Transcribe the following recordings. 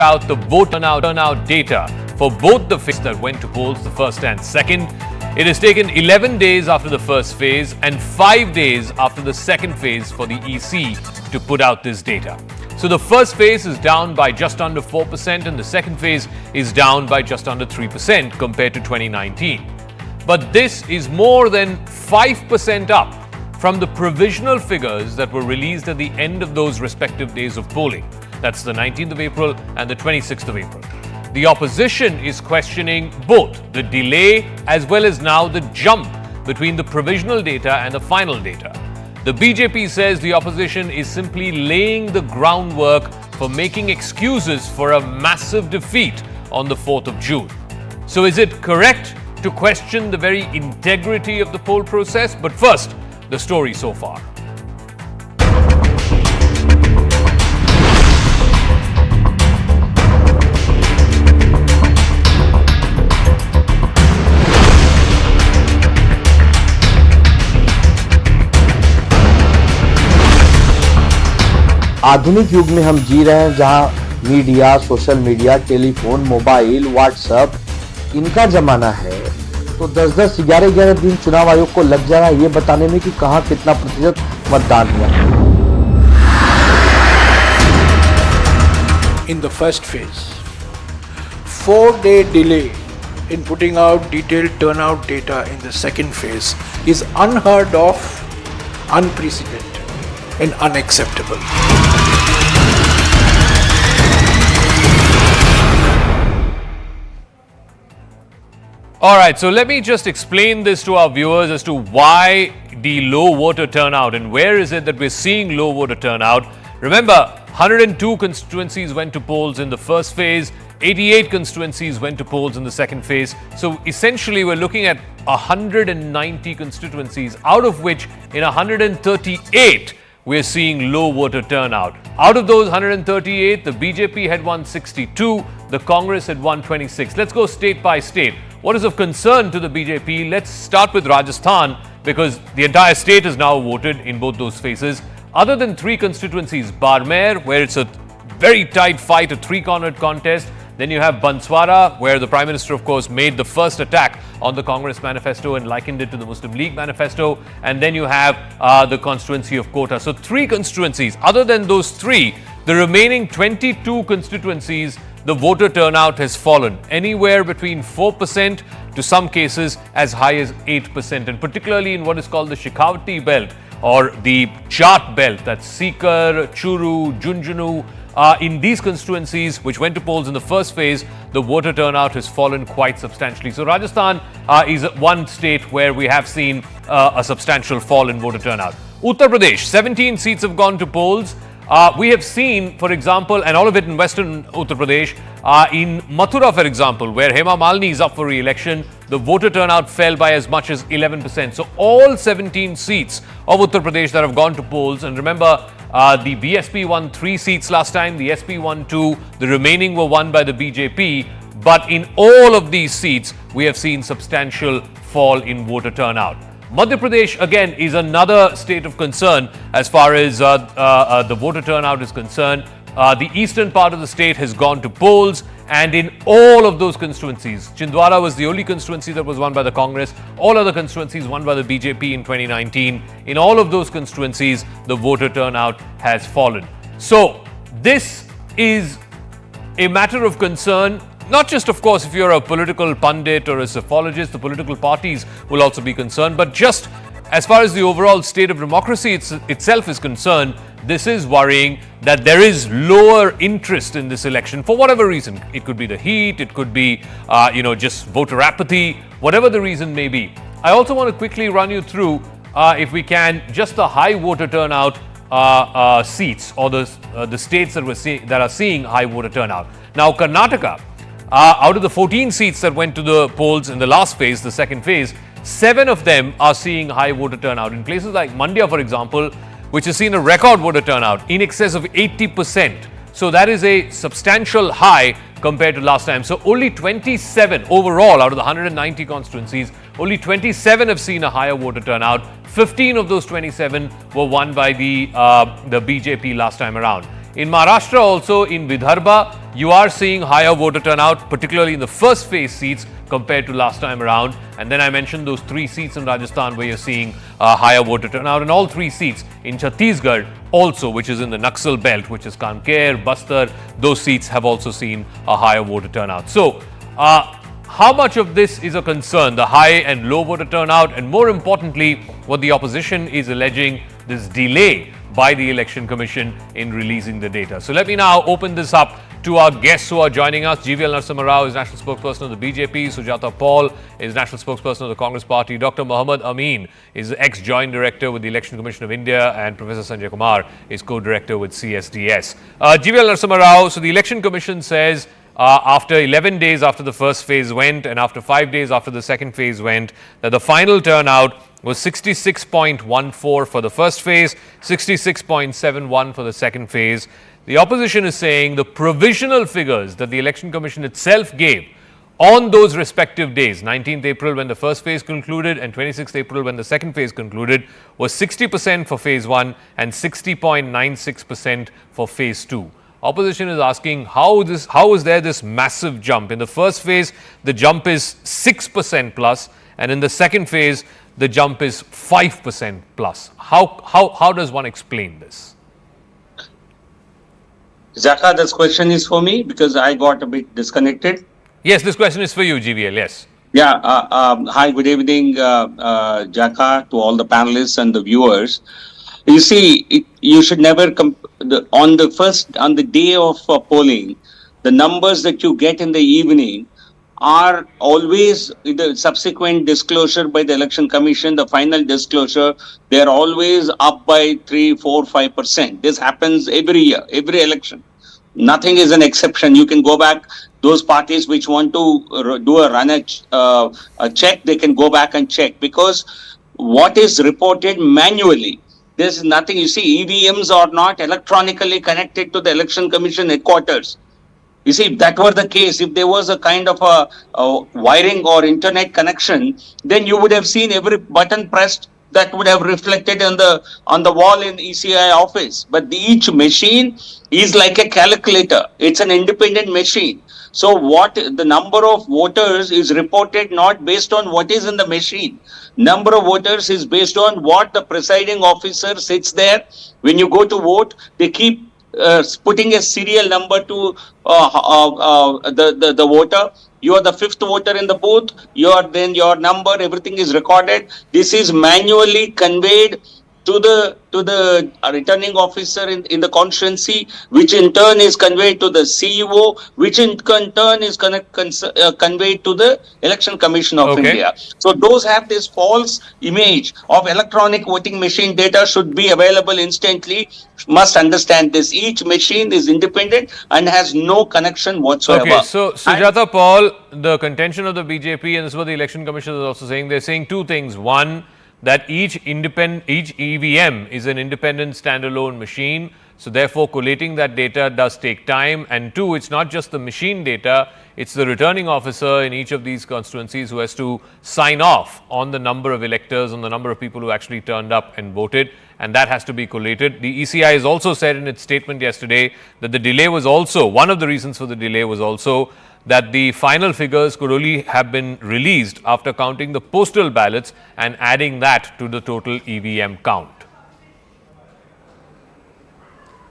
out the vote turnout data for both the phases that went to polls, the first and second. It has taken 11 days after the first phase and 5 days after the second phase for the EC to put out this data. So the first phase is down by just under 4% and the second phase is down by just under 3% compared to 2019. But this is more than 5% up from the provisional figures that were released at the end of those respective days of polling. That's the 19th of April and the 26th of April. The opposition is questioning both the delay as well as now the jump between the provisional data and the final data. The BJP says the opposition is simply laying the groundwork for making excuses for a massive defeat on the 4th of June. So is it correct to question the very integrity of the poll process? But first, the story so far. आधुनिक युग में हम जी रहे हैं जहां media, social media, telephone, mobile, WhatsApp इनका जमाना है। तो 10-10, 11-11 दिन चुनाव आयोग को लग जा रहा है ये बताने में कि कहां कितना प्रतिशत मतदान हुआ। In the first phase, 4-day delay in putting out detailed turnout data in the second phase is unheard of, unprecedented and unacceptable. All right, so let me just explain this to our viewers as to why the low voter turnout and where is it that we're seeing low voter turnout. Remember, 102 constituencies went to polls in the first phase, 88 constituencies went to polls in the second phase. So essentially, we're looking at 190 constituencies, out of which in 138, we're seeing low voter turnout. Out of those 138, the BJP had won 62, the Congress had won 26. Let's go state by state. What is of concern to the BJP? Let's start with Rajasthan because the entire state has now voted in both those phases. Other than 3 constituencies, Barmer, where it's a very tight fight, a 3-cornered contest. Then you have Banswara, where the Prime Minister, of course, made the first attack on the Congress manifesto and likened it to the Muslim League manifesto. And then you have the constituency of Kota. So 3 constituencies. Other than those 3, the remaining 22 constituencies, the voter turnout has fallen anywhere between 4% to some cases as high as 8%. And particularly in what is called the Shekhawati belt or the Jat belt, that's Sikar, Churu, Junjunu. In these constituencies, which went to polls in the first phase, the voter turnout has fallen quite substantially. So Rajasthan is one state where we have seen a substantial fall in voter turnout. Uttar Pradesh, 17 seats have gone to polls. We have seen, for example, and all of it in western Uttar Pradesh, in Mathura, for example, where Hema Malini is up for re-election, the voter turnout fell by as much as 11%. So all 17 seats of Uttar Pradesh that have gone to polls, and remember, the BSP won 3 seats last time, the SP won 2, the remaining were won by the BJP. But in all of these seats, we have seen substantial fall in voter turnout. Madhya Pradesh, again, is another state of concern as far as the voter turnout is concerned. The eastern part of the state has gone to polls, and in all of those constituencies, Chhindwara was the only constituency that was won by the Congress. All other constituencies won by the BJP in 2019. In all of those constituencies, the voter turnout has fallen. So this is a matter of concern. Not just, of course, if you're a political pundit or a psephologist, the political parties will also be concerned, but just as far as the overall state of democracy itself is concerned, this is worrying that there is lower interest in this election for whatever reason. It could be the heat, it could be, just voter apathy, whatever the reason may be. I also want to quickly run you through, if we can, just the high voter turnout seats or the states that are seeing high voter turnout. Now, Karnataka, out of the 14 seats that went to the polls in the last phase, the second phase, 7 of them are seeing high voter turnout. In places like Mandya, for example, which has seen a record voter turnout in excess of 80%. So that is a substantial high compared to last time. So only 27 overall out of the 190 constituencies, only 27 have seen a higher voter turnout. 15 of those 27 were won by the BJP last time around. In Maharashtra also, in Vidarbha, you are seeing higher voter turnout, particularly in the first phase seats compared to last time around. And then I mentioned those 3 seats in Rajasthan where you're seeing higher voter turnout, and all 3 seats in Chhattisgarh also, which is in the Naxal belt, which is Kanker, Bastar, those seats have also seen a higher voter turnout. So, how much of this is a concern, the high and low voter turnout, and more importantly, what the opposition is alleging, this delay by the Election Commission in releasing the data. So let me now open this up to our guests who are joining us. GVL Narasimha Rao is National Spokesperson of the BJP. Sujata Paul is National Spokesperson of the Congress Party. Dr. Mohammad Amin is ex-Joint Director with the Election Commission of India, and Professor Sanjay Kumar is Co-Director with CSDS. GVL Narasimha Rao, so the Election Commission says after 11 days after the first phase went and after 5 days after the second phase went, that the final turnout was 66.14 for the first phase, 66.71 for the second phase. The opposition is saying the provisional figures that the Election Commission itself gave on those respective days, 19th April when the first phase concluded and 26th April when the second phase concluded, was 60% for phase 1 and 60.96% for phase 2. Opposition is asking how is there this massive jump? In the first phase, the jump is 6% plus, and in the second phase, the jump is 5% plus. How does one explain this? Zaka, this question is for me because I got a bit disconnected. Yes, this question is for you, GVL, yes. Yeah, hi, good evening, Jaka, to all the panelists and the viewers. You see, you should never, on the day of polling, the numbers that you get in the evening are always the subsequent disclosure by the Election Commission, the final disclosure, they're always up by 3, 4, 5%. This happens every year, every election. Nothing is an exception. You can go back, those parties which want to do a check, they can go back and check, because what is reported manually, there's nothing. You see, EVMs are not electronically connected to the Election Commission headquarters. You see, if that were the case, if there was a kind of a wiring or internet connection, then you would have seen every button pressed that would have reflected on the wall in ECI office. But each machine is like a calculator. It's an independent machine. So what the number of voters is reported not based on what is in the machine. Number of voters is based on what the presiding officer sits there. When you go to vote, they keep putting a serial number to the voter. You are the 5th voter in the booth. Your number, everything is recorded. This is manually conveyed to the returning officer in the constituency, which in turn is conveyed to the CEO, which in turn is conveyed to the Election Commission of India. So those have this false image of electronic voting machine data should be available instantly. Must understand this. Each machine is independent and has no connection whatsoever. Okay, so Sujata Paul, the contention of the BJP, and this is what the Election Commission is also saying, they're saying 2 things. One, that each EVM is an independent standalone machine. So therefore, collating that data does take time. And 2, it's not just the machine data, it's the returning officer in each of these constituencies who has to sign off on the number of electors, on the number of people who actually turned up and voted, and that has to be collated. The ECI has also said in its statement yesterday that the delay was also, one of the reasons for the delay was also that the final figures could only have been released after counting the postal ballots and adding that to the total EVM count.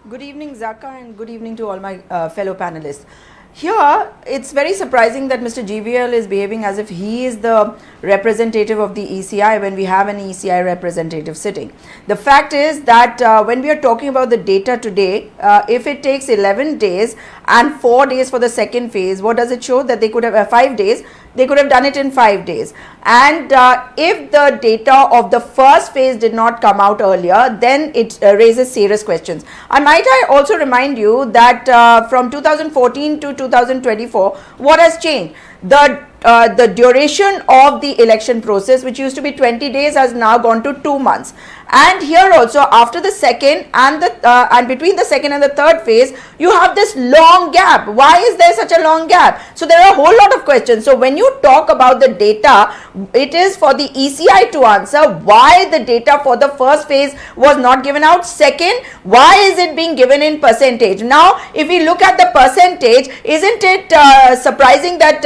Good evening, Zaka, and good evening to all my fellow panelists. Here, it's very surprising that Mr. GVL is behaving as if he is the representative of the ECI when we have an ECI representative sitting. The fact is that when we are talking about the data today, if it takes 11 days and 4 days for the second phase, what does it show? That they could have 5 days, they could have done it in 5 days. And if the data of the first phase did not come out earlier, then it raises serious questions. And might I also remind you that from 2014 to 2024, what has changed? The the duration of the election process, which used to be 20 days, has now gone to 2 months. And here also, after the second and the and between the second and the third phase, you have this long gap. Why is there such a long gap? So there are a whole lot of questions. So when you talk about the data, it is for the ECI to answer why the data for the first phase was not given out. Second, why is it being given in percentage? Now, if we look at the percentage, isn't it surprising that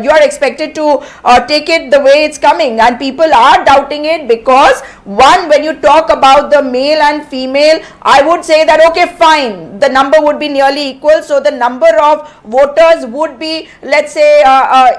you are expected to take it the way it's coming, and people are doubting it because, one, when you talk about the male and female, I would say that okay, fine, the number would be nearly equal, so the number of voters would be, let's say,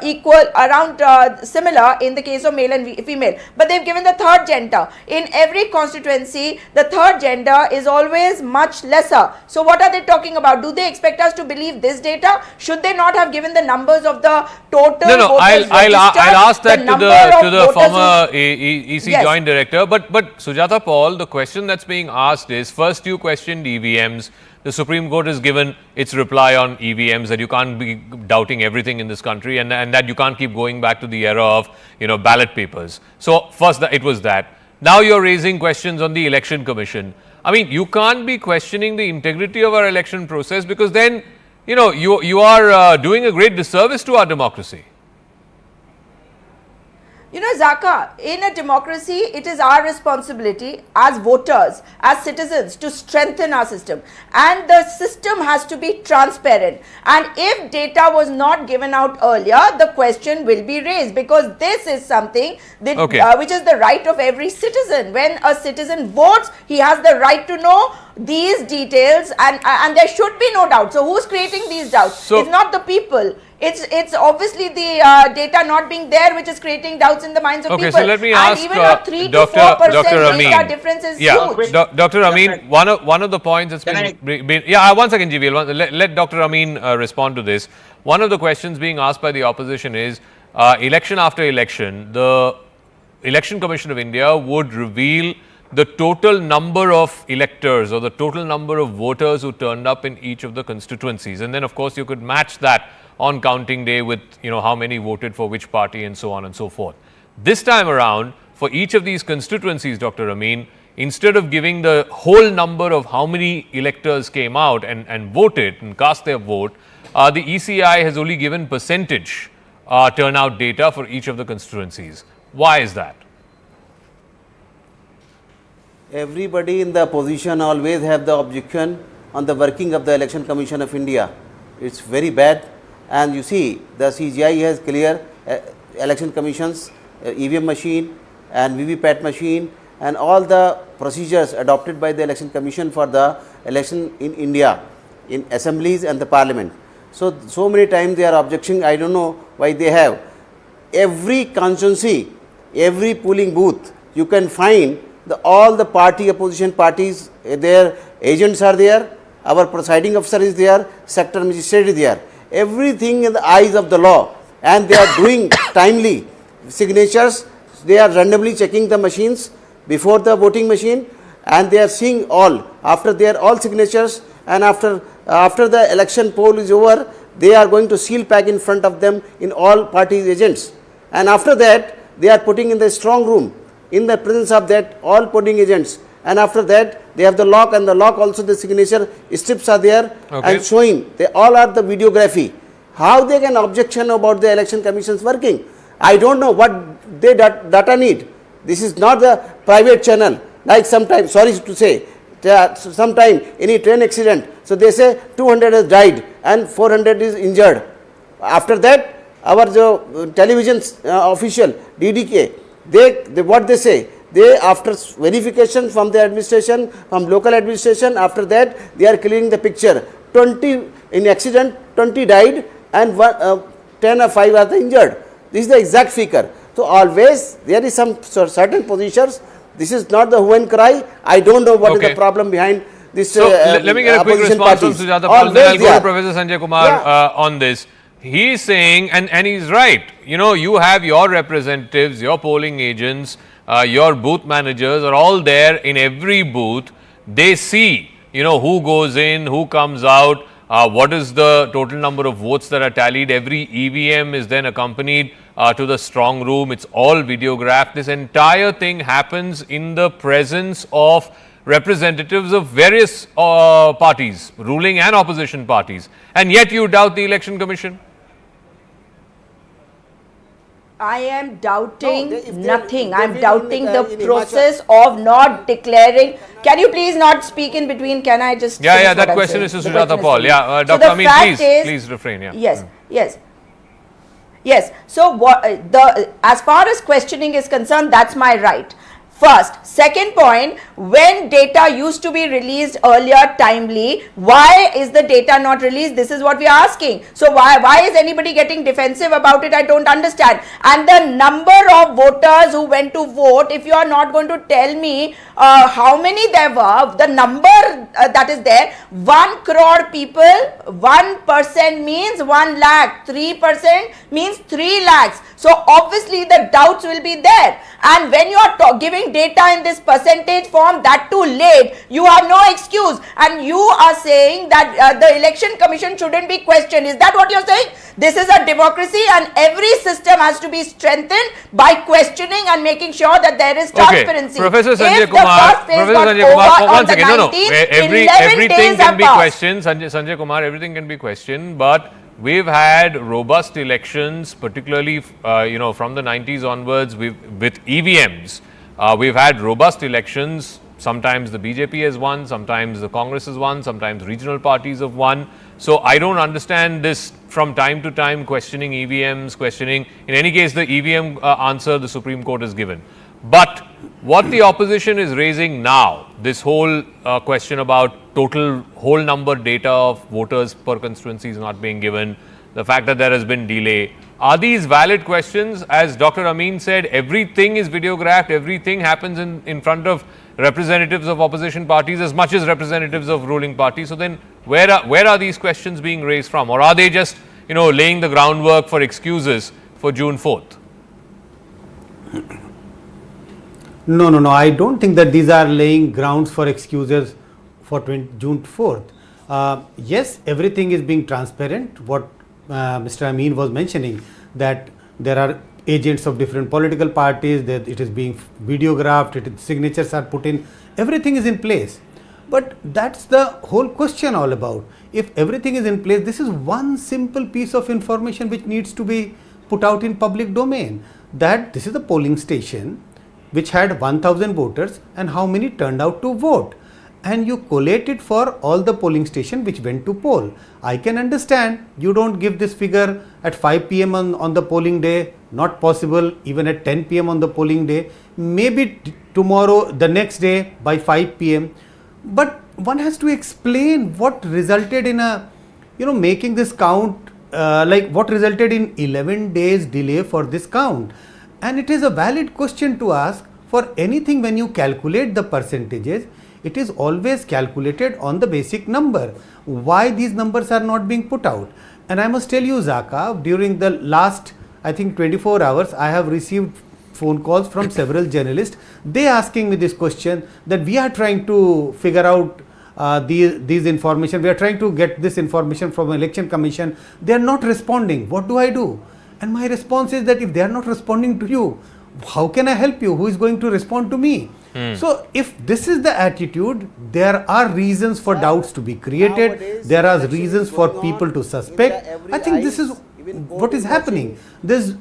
equal, around similar in the case of male and female, but they've given the third gender. In every constituency, the third gender is always much lesser. So what are they talking about? Do they expect us to believe this data? Should they not have given the numbers of the total No, voters I'll ask that to the former who, EC Yes. Joint Director. But Sujata Paul, the question that's being asked is, first you questioned EVMs. The Supreme Court has given its reply on EVMs, that you can't be doubting everything in this country, and that you can't keep going back to the era of ballot papers. So first it was that. Now you're raising questions on the Election Commission. I mean, you can't be questioning the integrity of our election process, because then you are doing a great disservice to our democracy. Zaka, in a democracy, it is our responsibility as voters, as citizens, to strengthen our system. And the system has to be transparent. And if data was not given out earlier, the question will be raised, because this is something that, which is the right of every citizen. When a citizen votes, he has the right to know these details, and there should be no doubt. So who's creating these doubts? So, it's not the people. It's obviously the data not being there which is creating doubts in the minds of people. Okay, so let me ask even a 3 to 4% data difference is huge. Dr. Amin, one of the points that's been one second, GVL, let Dr. Amin respond to this. One of the questions being asked by the opposition is, election after election, the Election Commission of India would reveal the total number of electors or the total number of voters who turned up in each of the constituencies, and then of course you could match that on counting day with how many voted for which party and so on and so forth. This time around, for each of these constituencies, Dr. Amin, instead of giving the whole number of how many electors came out and voted and cast their vote, the ECI has only given percentage turnout data for each of the constituencies. Why is that? Everybody in the opposition always have the objection on the working of the Election Commission of India. It's very bad. And you see, the CGI has clear election commissions, EVM machine and VVPAT machine, and all the procedures adopted by the election commission for the election in India, in assemblies and the parliament. So many times they are objecting, I don't know why they have. Every constituency, every polling booth, you can find all the opposition parties, their agents are there, our presiding officer is there, sector magistrate is there. Everything in the eyes of the law, and they are doing timely signatures. They are randomly checking the machines before the voting machine, and they are seeing all after their all signatures, and after the election poll is over, they are going to seal pack in front of them in all parties agents, and after that they are putting in the strong room in the presence of that all polling agents, and after that they have the lock, and the lock also the signature strips are there and showing they all are the videography. How they can objection about the election commission's working? I don't know what they data need. This is not the private channel, like sometimes, sorry to say, sometime any train accident, so they say 200 has died and 400 is injured. After that, our television official DDK, they what they say, they after verification from the administration, from local administration, after that they are clearing the picture. 20 in accident, 20 died and 10 or 5 are injured. This is the exact figure. So always there is some certain positions. This is not the hue and cry. I don't know what is the problem behind this. So let me get a quick response from Sujata Paul, then I'll go to Professor Sanjay Kumar on this. He is saying, and he's right, you have your representatives, your polling agents, your booth managers are all there in every booth. They see, who goes in, who comes out, What is the total number of votes that are tallied? Every EVM is then accompanied to the strong room. It's all videographed. This entire thing happens in the presence of representatives of various parties, ruling and opposition parties. And yet you doubt the Election Commission? I am doubting No, if they- nothing. they I am will doubting in the Himachal. process of not declaring. Can you please not speak in between? Can I just Yeah, finish yeah, what that I'm question saying? is to The Sujata question is Paul. for you. Yeah, So Dr. the Amin, fact please refrain. Yeah. Yes, yes. Yes. So what as far as questioning is concerned, that's my right. First. Second point, when data used to be released earlier timely, why is the data not released? This is what we are asking. So why is anybody getting defensive about it? I don't understand. And the number of voters who went to vote, if you are not going to tell me how many there were, the number that is there, 1 crore people, 1% means 1 lakh, 3% means 3 lakhs. So obviously the doubts will be there. And when you are giving data in this percentage form, that too late, you have no excuse. And you are saying that the Election Commission shouldn't be questioned. Is that what you're saying? This is a democracy and every system has to be strengthened by questioning and making sure that there is transparency. Professor Sanjay If the Kumar, first phase got over on one the second, 19th, 11 everything days can have be passed. questioned, Sanjay Kumar, everything can be questioned, but we've had robust elections, particularly, from the 90s onwards with EVMs. We've had robust elections. Sometimes the BJP has won, sometimes the Congress has won, sometimes regional parties have won. So I don't understand this from time to time questioning EVMs, questioning, in any case, the EVM answer the Supreme Court has given. But what the opposition is raising now, this whole question about whole number data of voters per constituency is not being given, the fact that there has been delay, are these valid questions? As Dr. Amin said, everything is videographed, everything happens in front of representatives of opposition parties as much as representatives of ruling parties. So then where are these questions being raised from? Or are they just, laying the groundwork for excuses for June 4th? No. I don't think that these are laying grounds for excuses for June 4th. Yes, everything is being transparent. What Mr. Amin was mentioning, that there are agents of different political parties, that it is being videographed, signatures are put in, everything is in place. But that's the whole question all about. If everything is in place, this is one simple piece of information which needs to be put out in public domain, that this is the polling station which had 1000 voters and how many turned out to vote, and you collate it for all the polling station which went to poll. I can understand you don't give this figure at 5 p.m. on the polling day, not possible even at 10 p.m. on the polling day, maybe tomorrow, the next day by 5 p.m. But one has to explain what resulted in making this count, what resulted in 11 days delay for this count. And it is a valid question to ask. For anything, when you calculate the percentages, it is always calculated on the basic number. Why these numbers are not being put out? And I must tell you, Zaka, during the last, I think 24 hours, I have received phone calls from several journalists. They asking me this question, that we are trying to figure out these information. We are trying to get this information from Election Commission. They are not responding. What do I do? And my response is that if they are not responding to you, how can I help you? Who is going to respond to me? So if this is the attitude, there are reasons for doubts to be created. Nowadays, There are election is reasons for going people on to in suspect. the every I think this eyes, is even what board is is happening. watching. There's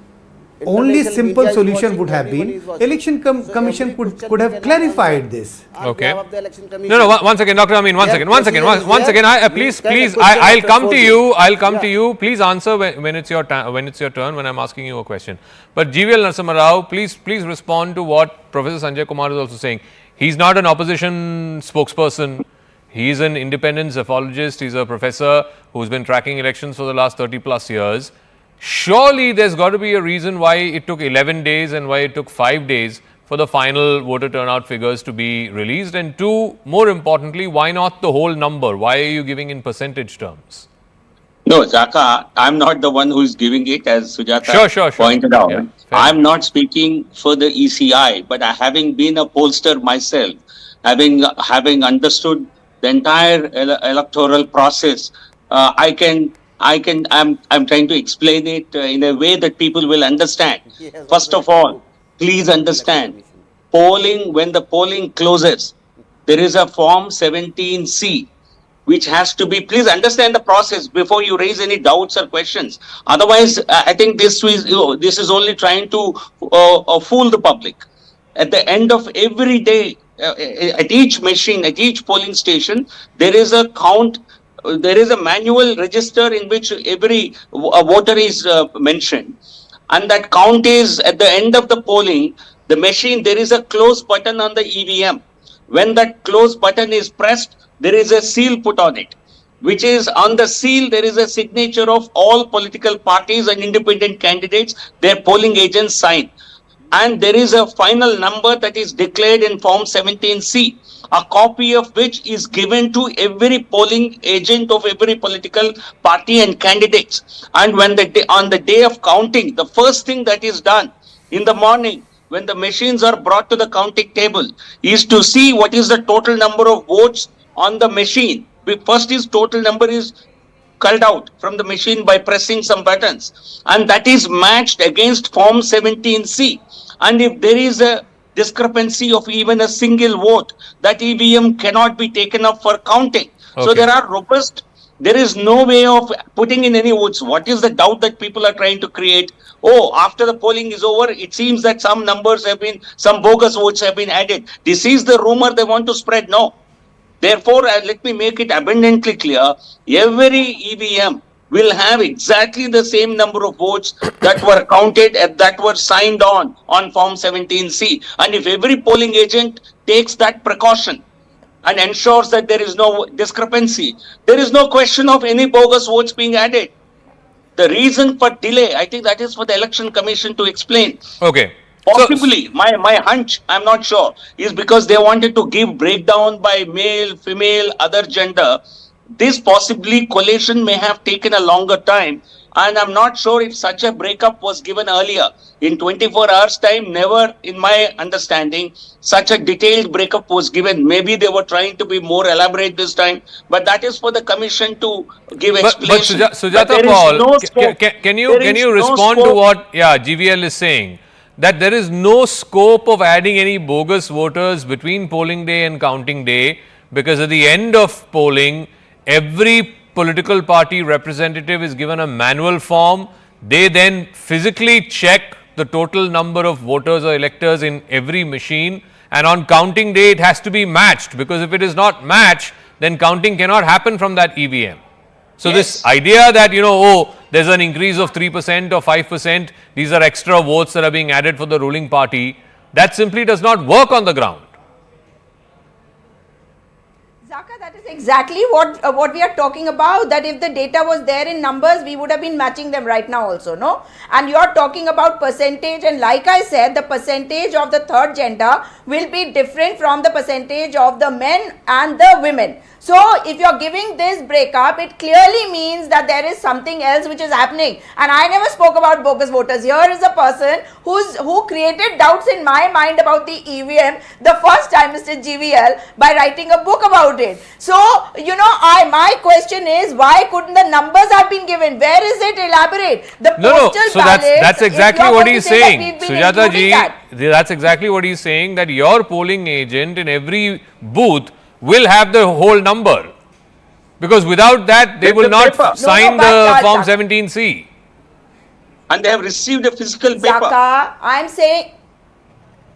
only International simple media is solution watching, would have been, everybody is watching. Election So Commission every could question have cannot clarified answer. this. On Okay. behalf of the Election Commission. No, one second, Dr. Amin, one Yeah, second. procedure is Once there. again, You please, can question I'll after come to 4 you. days. I'll come to Yeah. you. Please answer when it's your time, when it's your turn, when I'm asking you a question. But GVL Narasimha Rao, please respond to what Professor Sanjay Kumar is also saying. He's not an opposition spokesperson. He's an independent psephologist. He's a professor who's been tracking elections for the last 30 plus years. Surely there's got to be a reason why it took 11 days and why it took 5 days for the final voter turnout figures to be released. And two, more importantly, why not the whole number? Why are you giving in percentage terms? No, Zaka, I'm not the one who's giving it, as Sujata Sure. pointed out. Yeah, fair I'm not speaking for the ECI, but having been a pollster myself, having understood the entire electoral process I'm trying to explain it in a way that people will understand. Yes, First of all, please understand, when the polling closes, there is a form 17C, which has to be, please understand the process before you raise any doubts or questions. Otherwise, I think this is only trying to fool the public. At the end of every day, at each machine, at each polling station, there is a count. There is a manual register in which every voter is mentioned, and that count is at the end of the polling. The machine, there is a close button on the EVM. When that close button is pressed, there is a seal put on it, which is on the seal, there is a signature of all political parties and independent candidates, their polling agents sign. And there is a final number that is declared in Form 17C, a copy of which is given to every polling agent of every political party and candidates. And when on the day of counting, the first thing that is done in the morning, when the machines are brought to the counting table, is to see what is the total number of votes on the machine. First is total number is culled out from the machine by pressing some buttons, and that is matched against Form 17C. And if there is a discrepancy of even a single vote, that EVM cannot be taken up for counting. Okay. So there is no way of putting in any votes. What is the doubt that people are trying to create? Oh, after the polling is over, it seems that some bogus votes have been added. This is the rumor they want to spread. No. Therefore, let me make it abundantly clear, every EVM will have exactly the same number of votes that were counted and that were signed on Form 17C. And if every polling agent takes that precaution and ensures that there is no discrepancy, there is no question of any bogus votes being added. The reason for delay, I think that is for the Election Commission to explain. Okay. Possibly, my hunch, I'm not sure, is because they wanted to give breakdown by male, female, other gender. This possibly collation may have taken a longer time, and I'm not sure if such a breakup was given earlier. In 24 hours time, never, in my understanding, such a detailed breakup was given. Maybe they were trying to be more elaborate this time, but that is for the commission to give explanation. But Sujata Paul, can you respond to what GVL is saying? That there is no scope of adding any bogus voters between polling day and counting day, because at the end of polling, every political party representative is given a manual form. They then physically check the total number of voters or electors in every machine, and on counting day it has to be matched, because if it is not matched, then counting cannot happen from that EVM. So this idea that, there's an increase of 3% or 5%, these are extra votes that are being added for the ruling party, that simply does not work on the ground. Zaka, that is exactly what we are talking about, that if the data was there in numbers, we would have been matching them right now also, no? And you are talking about percentage, and like I said, the percentage of the third gender will be different from the percentage of the men and the women. So, if you are giving this breakup, it clearly means that there is something else which is happening. And I never spoke about bogus voters. Here is a person who created doubts in my mind about the EVM the first time, Mr. GVL, by writing a book about it. So, my question is, why couldn't the numbers have been given? Where is it? Elaborate. The postal so that's exactly what he's saying. Sujata ji, that's exactly what he's saying, that your polling agent in every booth will have the whole number, because without that they will not sign the Form 17C. And they have received a physical paper. Zaka, I'm saying...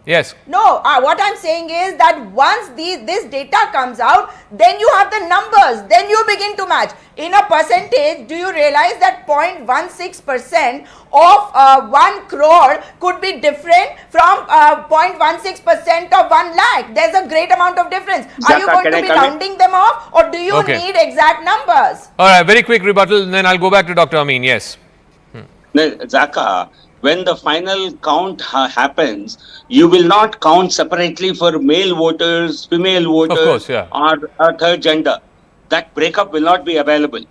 Yes. No, what I'm saying is that once this data comes out, then you have the numbers, then you begin to match. In a percentage, do you realize that 0.16% of 1 crore could be different from 0.16% of 1 lakh? There's a great amount of difference. Are you going to be rounding them off, or do you need exact numbers? All right, very quick rebuttal, and then I'll go back to Dr. Amin. Yes. Zaka, when the final count happens, you will not count separately for male voters, female voters, of course, or third gender. That breakup will not be available.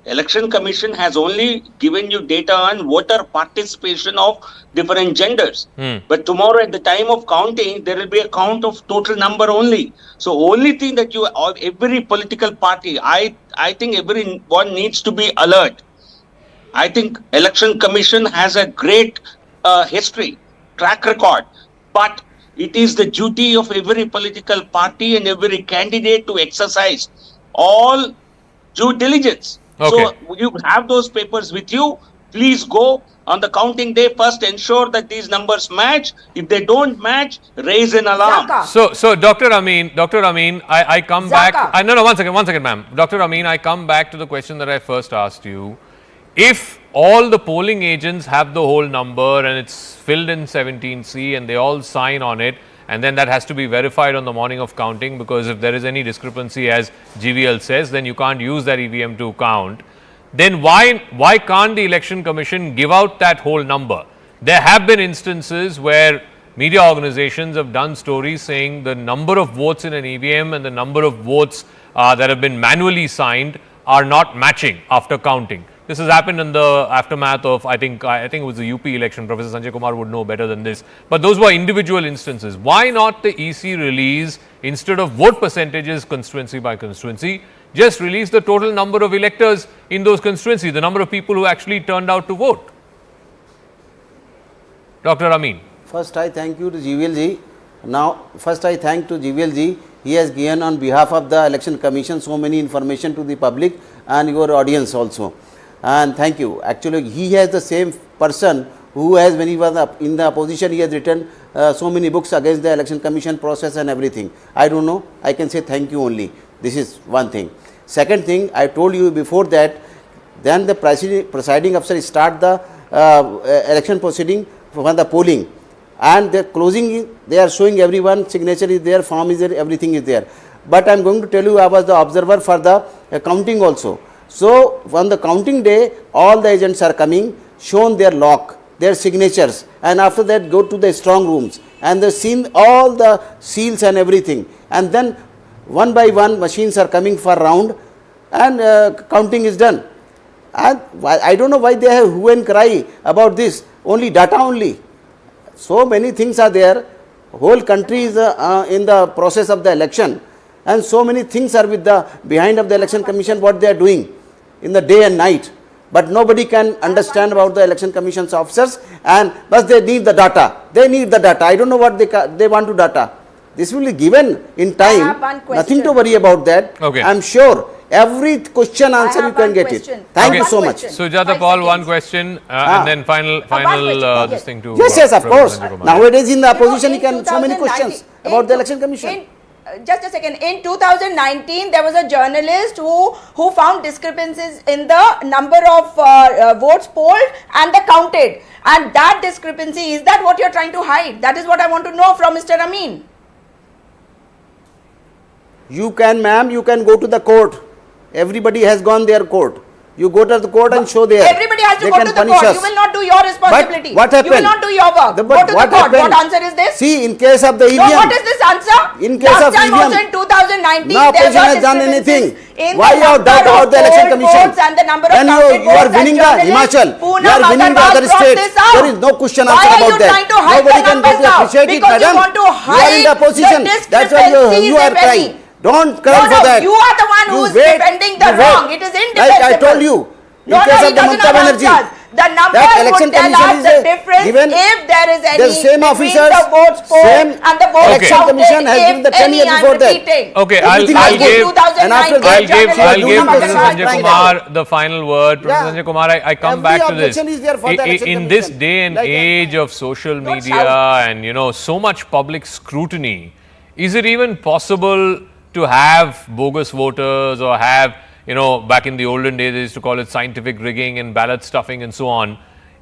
Election Commission has only given you data on voter participation of different genders. But tomorrow at the time of counting, there will be a count of total number only. So only thing that every political party, I think everyone needs to be alert. I think Election Commission has a great history, track record, but it is the duty of every political party and every candidate to exercise all due diligence. Okay. So you have those papers with you. Please go on the counting day. First, ensure that these numbers match. If they don't match, raise an alarm. Zaka. So Dr. Amin, I come back. Zaka. No, one second, ma'am. Dr. Amin, I come back to the question that I first asked you. If all the polling agents have the whole number and it's filled in 17C and they all sign on it, and then that has to be verified on the morning of counting, because if there is any discrepancy, as GVL says, then you can't use that EVM to count. Then why can't the Election Commission give out that whole number? There have been instances where media organizations have done stories saying the number of votes in an EVM and the number of votes that have been manually signed are not matching after counting. This has happened in the aftermath of, I think it was the UP election. Professor Sanjay Kumar would know better than this. But those were individual instances. Why not the EC release, instead of vote percentages constituency by constituency, just release the total number of electors in those constituencies, the number of people who actually turned out to vote? Dr. Amin. First, I thank you to GVLG. Now, first I thank to GVLG. He has given on behalf of the Election Commission so many information to the public and your audience also. And thank you. Actually, he has the same person who has, when he was in the opposition, he has written so many books against the Election Commission process and everything. I don't know. I can say thank you only. This is one thing. Second thing, I told you before that, then the presiding officer start the election proceeding for the polling. And the closing, they are showing everyone, signature is there, form is there, everything is there. But I am going to tell you, I was the observer for the counting also. So, on the counting day, all the agents are coming, shown their lock, their signatures, and after that go to the strong rooms, and they seen all the seals and everything. And then one by one machines are coming for round, and counting is done. And I don't know why they have hue and cry about this, only data only. So many things are there, whole country is in the process of the election, and so many things are with the behind of the Election Commission, what they are doing in the day and night. But nobody can understand about the Election Commission's officers, and but they need the data. They need the data. I don't know what they want to data. This will be given in time. Nothing to worry about that. Okay. I am sure every question answer you can get it. Thank you so much. Sujata Paul, one question, and then final this thing to Yes, of course. Sanjay Kumar. Nowadays in the opposition, you can so many questions about the Election Commission. Just a second. In 2019, there was a journalist who found discrepancies in the number of votes polled and the counted. And that discrepancy, is that what you're trying to hide? That is what I want to know from Mr. Amin. You can, ma'am, you can go to the court. Everybody has gone their court. You go to the court and show there. Everybody has to go to the court. You will not do your responsibility. But what happened? You will not do your work. Go to the court. Happened? What answer is this? See, in case of the EVM. No, what is this answer? In case Last of time EVM. also in 2019, No opposition has done anything. Why you have doubt about the Election Commission? Then you are winning the Himachal. You are winning the other states. There is no question answer about that. Nobody can appreciate it, madam. You are in the opposition. That's why you are crying. Don't cry for that. You are the one who is defending the wrong. It is indefensible. Like I told you. In case of the Mamata Banerjee, the numbers would tell us the difference if there is any same officers, the votes polled and the votes Election Commission has given the 10 years before that. Okay, I'll give Professor Sanjay Kumar the final word. Professor Sanjay Kumar, I come back to this. In this day and age of social media and so much public scrutiny, is it even possible to have bogus voters or have back in the olden days, they used to call it scientific rigging and ballot stuffing and so on.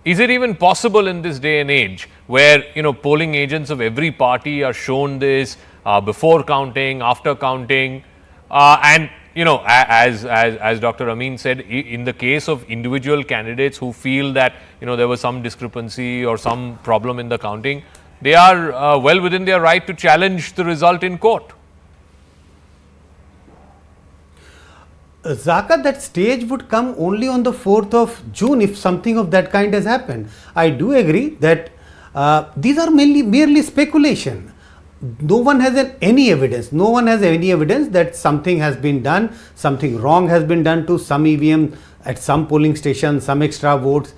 Is it even possible in this day and age where, polling agents of every party are shown this before counting, after counting, and, as Dr. Amin said, in the case of individual candidates who feel that, there was some discrepancy or some problem in the counting, they are well within their right to challenge the result in court. Zaka, that stage would come only on the 4th of June if something of that kind has happened. I do agree that these are merely speculation. No one has any evidence. No one has any evidence that something has been done, something wrong has been done to some EVM at some polling station, some extra votes.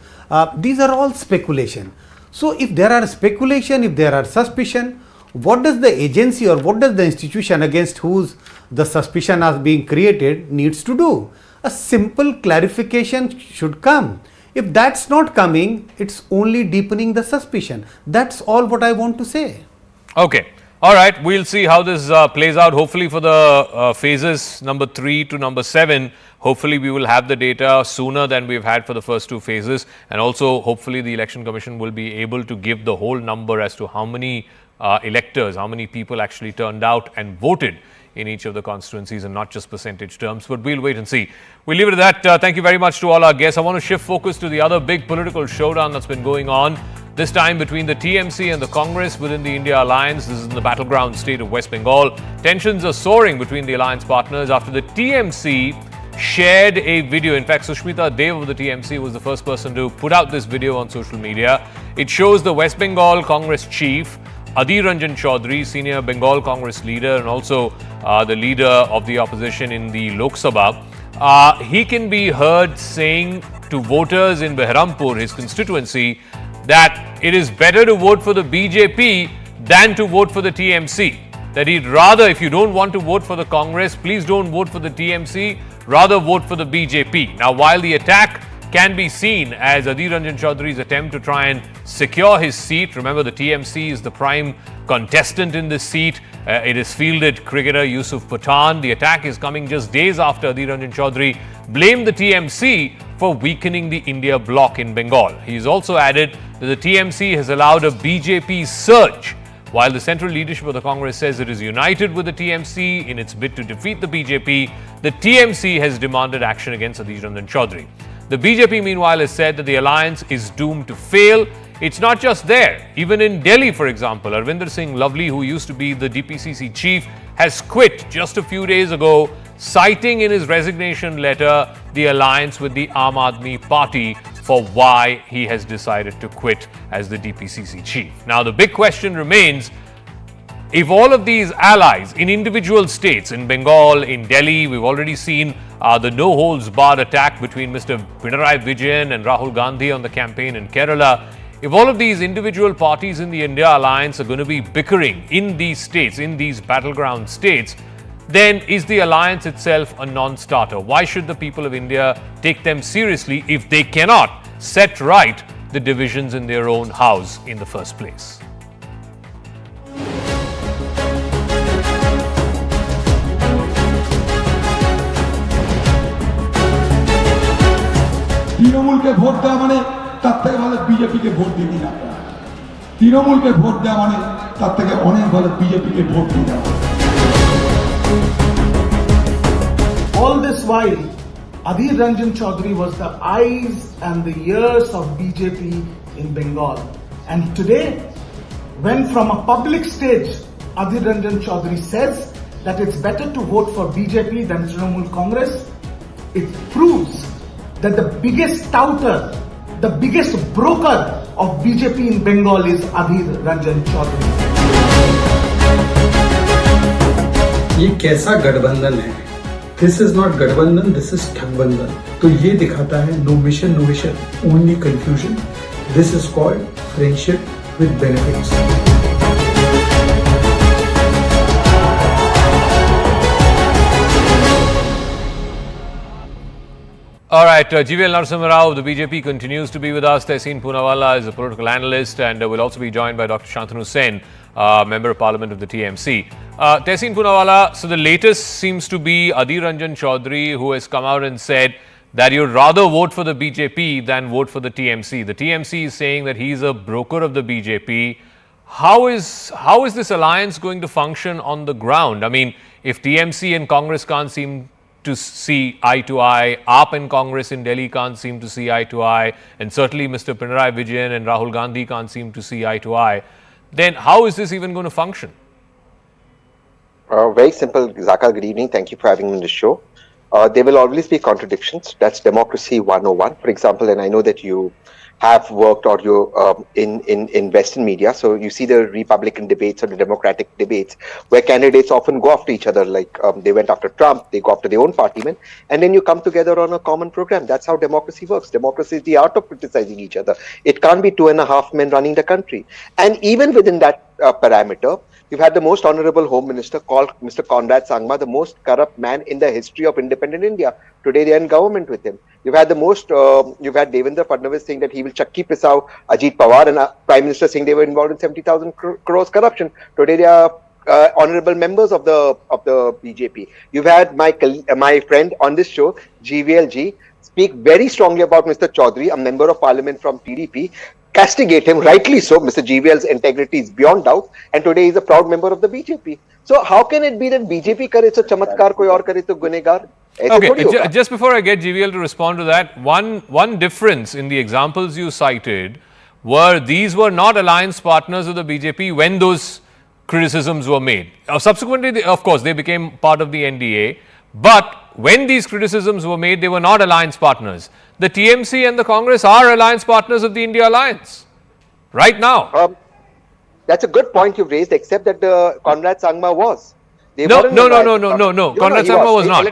These are all speculation. So if there are speculation, if there are suspicion, what does the agency or what does the institution against whose the suspicion is being created needs to do? A simple clarification should come. If that's not coming, it's only deepening the suspicion. That's all what I want to say. Okay. All right. We'll see how this plays out. Hopefully for the phases number 3 to number 7, hopefully we will have the data sooner than we've had for the first 2 phases. And also hopefully the Election Commission will be able to give the whole number as to how many electors, how many people actually turned out and voted in each of the constituencies and not just percentage terms. But we'll wait and see. We'll leave it at that. Thank you very much to all our guests. I want to shift focus to the other big political showdown that's been going on, this time between the TMC and the Congress within the India alliance. This is in the battleground state of West Bengal. Tensions are soaring between the alliance partners after the TMC shared a video. In fact, Sushmita Dev of the TMC was the first person to put out this video on social media. It shows the West Bengal Congress chief, Adhir Ranjan Chaudhary, senior Bengal Congress leader and also the leader of the opposition in the Lok Sabha. He can be heard saying to voters in Behrampur, his constituency, that it is better to vote for the BJP than to vote for the TMC. That he'd rather, if you don't want to vote for the Congress, please don't vote for the TMC, rather vote for the BJP. Now, while the attack can be seen as Adhir Ranjan Chaudhary's attempt to try and secure his seat. Remember, the TMC is the prime contestant in this seat. It has fielded cricketer Yusuf Pathan. The attack is coming just days after Adhir Ranjan Chaudhary blamed the TMC for weakening the India bloc in Bengal. He's also added that the TMC has allowed a BJP surge. While the central leadership of the Congress says it is united with the TMC in its bid to defeat the BJP, the TMC has demanded action against Adhir Ranjan Chaudhary. The BJP, meanwhile, has said that the alliance is doomed to fail. It's not just there. Even in Delhi, for example, Arvinder Singh Lovely, who used to be the DPCC chief, has quit just a few days ago, citing in his resignation letter the alliance with the Aam Aadmi Party for why he has decided to quit as the DPCC chief. Now, the big question remains, if all of these allies in individual states, in Bengal, in Delhi, we've already seen the no-holds-barred attack between Mr. Pinarayi Vijayan and Rahul Gandhi on the campaign in Kerala. If all of these individual parties in the India alliance are going to be bickering in these states, in these battleground states, then is the alliance itself a non-starter? Why should the people of India take them seriously if they cannot set right the divisions in their own house in the first place? তৃণমূলকে vote দেওয়া মানে তার থেকে ভালো বিজেপিকে vote দিয়ে দিন আপনারা। তৃণমূলকে ভোট দেওয়া মানে তার থেকে অনেক ভালো বিজেপিকে ভোট দিয়ে দেওয়া। All this while, Adhir Ranjan Chaudhary was the eyes and the ears of BJP in Bengal. And today, when from a public stage, Adhir Ranjan Chaudhary says that it's better to vote for BJP than Trinamool Congress, it proves that the biggest touter, the biggest broker of BJP in Bengal is Adhir Ranjan Chaudhary. ये कैसा गठबंधन है? This is not गठबंधन, this is ठगबंधन. तो ये दिखाता है no mission, only confusion. This is called friendship with benefits. All right, GVL Narasimha Rao of the BJP continues to be with us. Tehseen Poonawalla is a political analyst and will also be joined by Dr. Shantanu Sen, Member of Parliament of the TMC. Tehseen Poonawalla, so the latest seems to be Adhir Ranjan Chaudhary, who has come out and said that you'd rather vote for the BJP than vote for the TMC. The TMC is saying that he's a broker of the BJP. How is this alliance going to function on the ground? I mean, if TMC and Congress can't seem to see eye to eye, AAP and Congress in Delhi can't seem to see eye to eye, and certainly Mr. Pinarayi Vijayan and Rahul Gandhi can't seem to see eye to eye, then how is this even going to function? Very simple, Zaka. Good evening. Thank you for having me on the show. there will always be contradictions. That's democracy 101. For example, and I know that you have worked or you in Western media, so you see the Republican debates or the Democratic debates where candidates often go after each other, like they went after Trump, they go after their own partymen, and then you come together on a common program. That's how democracy works. Democracy is the art of criticizing each other. It can't be 2.5 men running the country. And even within that parameter, you've had the most honorable Home Minister called Mr. Conrad Sangma, the most corrupt man in the history of independent India. Today they are in government with him. You've had you've had Devendra Fadnavis saying that he will Chakki Pisau Ajit Pawar, and Prime Minister saying they were involved in 70,000 crores corruption. Today they are honorable members of the BJP. You've had my friend on this show, GVLG, speak very strongly about Mr. Chaudhary, a member of parliament from TDP, castigate him, rightly so. Mr. GVL's integrity is beyond doubt, and today he's a proud member of the BJP. So how can it be that BJP kare to chamatkar, koi aur kare to gunegar? Okay, just before I get GVL to respond to that, one difference in the examples you cited were these were not alliance partners of the BJP when those criticisms were made. Subsequently, of course, they became part of the NDA, but when these criticisms were made, they were not alliance partners. The TMC and the Congress are alliance partners of the India Alliance right now. That's a good point you've raised, except that Conrad Sangma was. No. Conrad Sangma was not.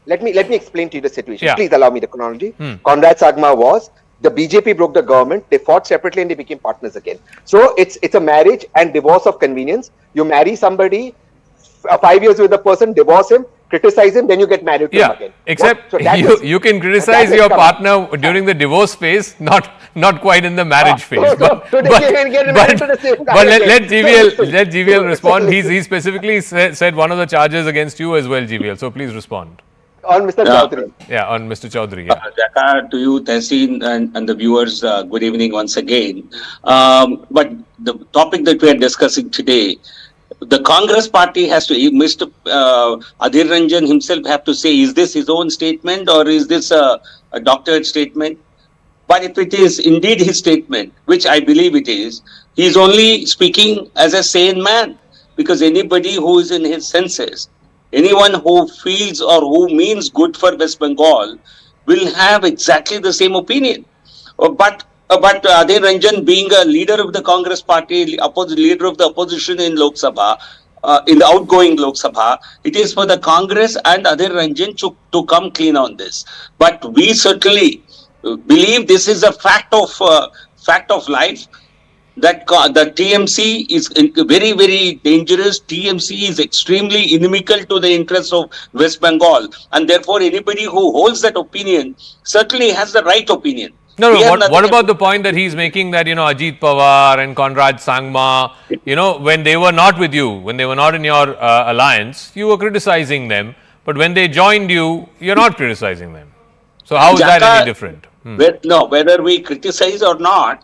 Let me explain to you the situation. Yeah. Please allow me the chronology. Conrad Sangma was. The BJP broke the government. They fought separately and they became partners again. So it's a marriage and divorce of convenience. You marry somebody, 5 years with the person, divorce him, criticize him, then you get married to him again. Except you can criticize your partner during the divorce phase, not quite in the marriage phase. But let GVL respond. He specifically said one of the charges against you as well, GVL. So please respond. On Mr. Chaudhary. Yeah, on Mr. Chaudhary. Jaka, to you, Tehseen, and the viewers, good evening once again. But the topic that we are discussing today, the Congress party has to, Mr. Adhir Ranjan himself have to say, is this his own statement or is this a doctored statement? But if it is indeed his statement, which I believe it is, he is only speaking as a sane man, because anybody who is in his senses, anyone who feels or who means good for West Bengal will have exactly the same opinion. But Adhir Ranjan, being a leader of the Congress party, leader of the opposition in Lok Sabha, in the outgoing Lok Sabha, it is for the Congress and Adhir Ranjan to come clean on this. But we certainly believe this is a fact of life, that the TMC is very, very dangerous. TMC is extremely inimical to the interests of West Bengal, and therefore anybody who holds that opinion certainly has the right opinion. No, what about the point that he's making that, Ajit Pawar and Conrad Sangma, when they were not with you, when they were not in your alliance, you were criticizing them, but when they joined you, you're not criticizing them. So how is that any different? Whether we criticize or not,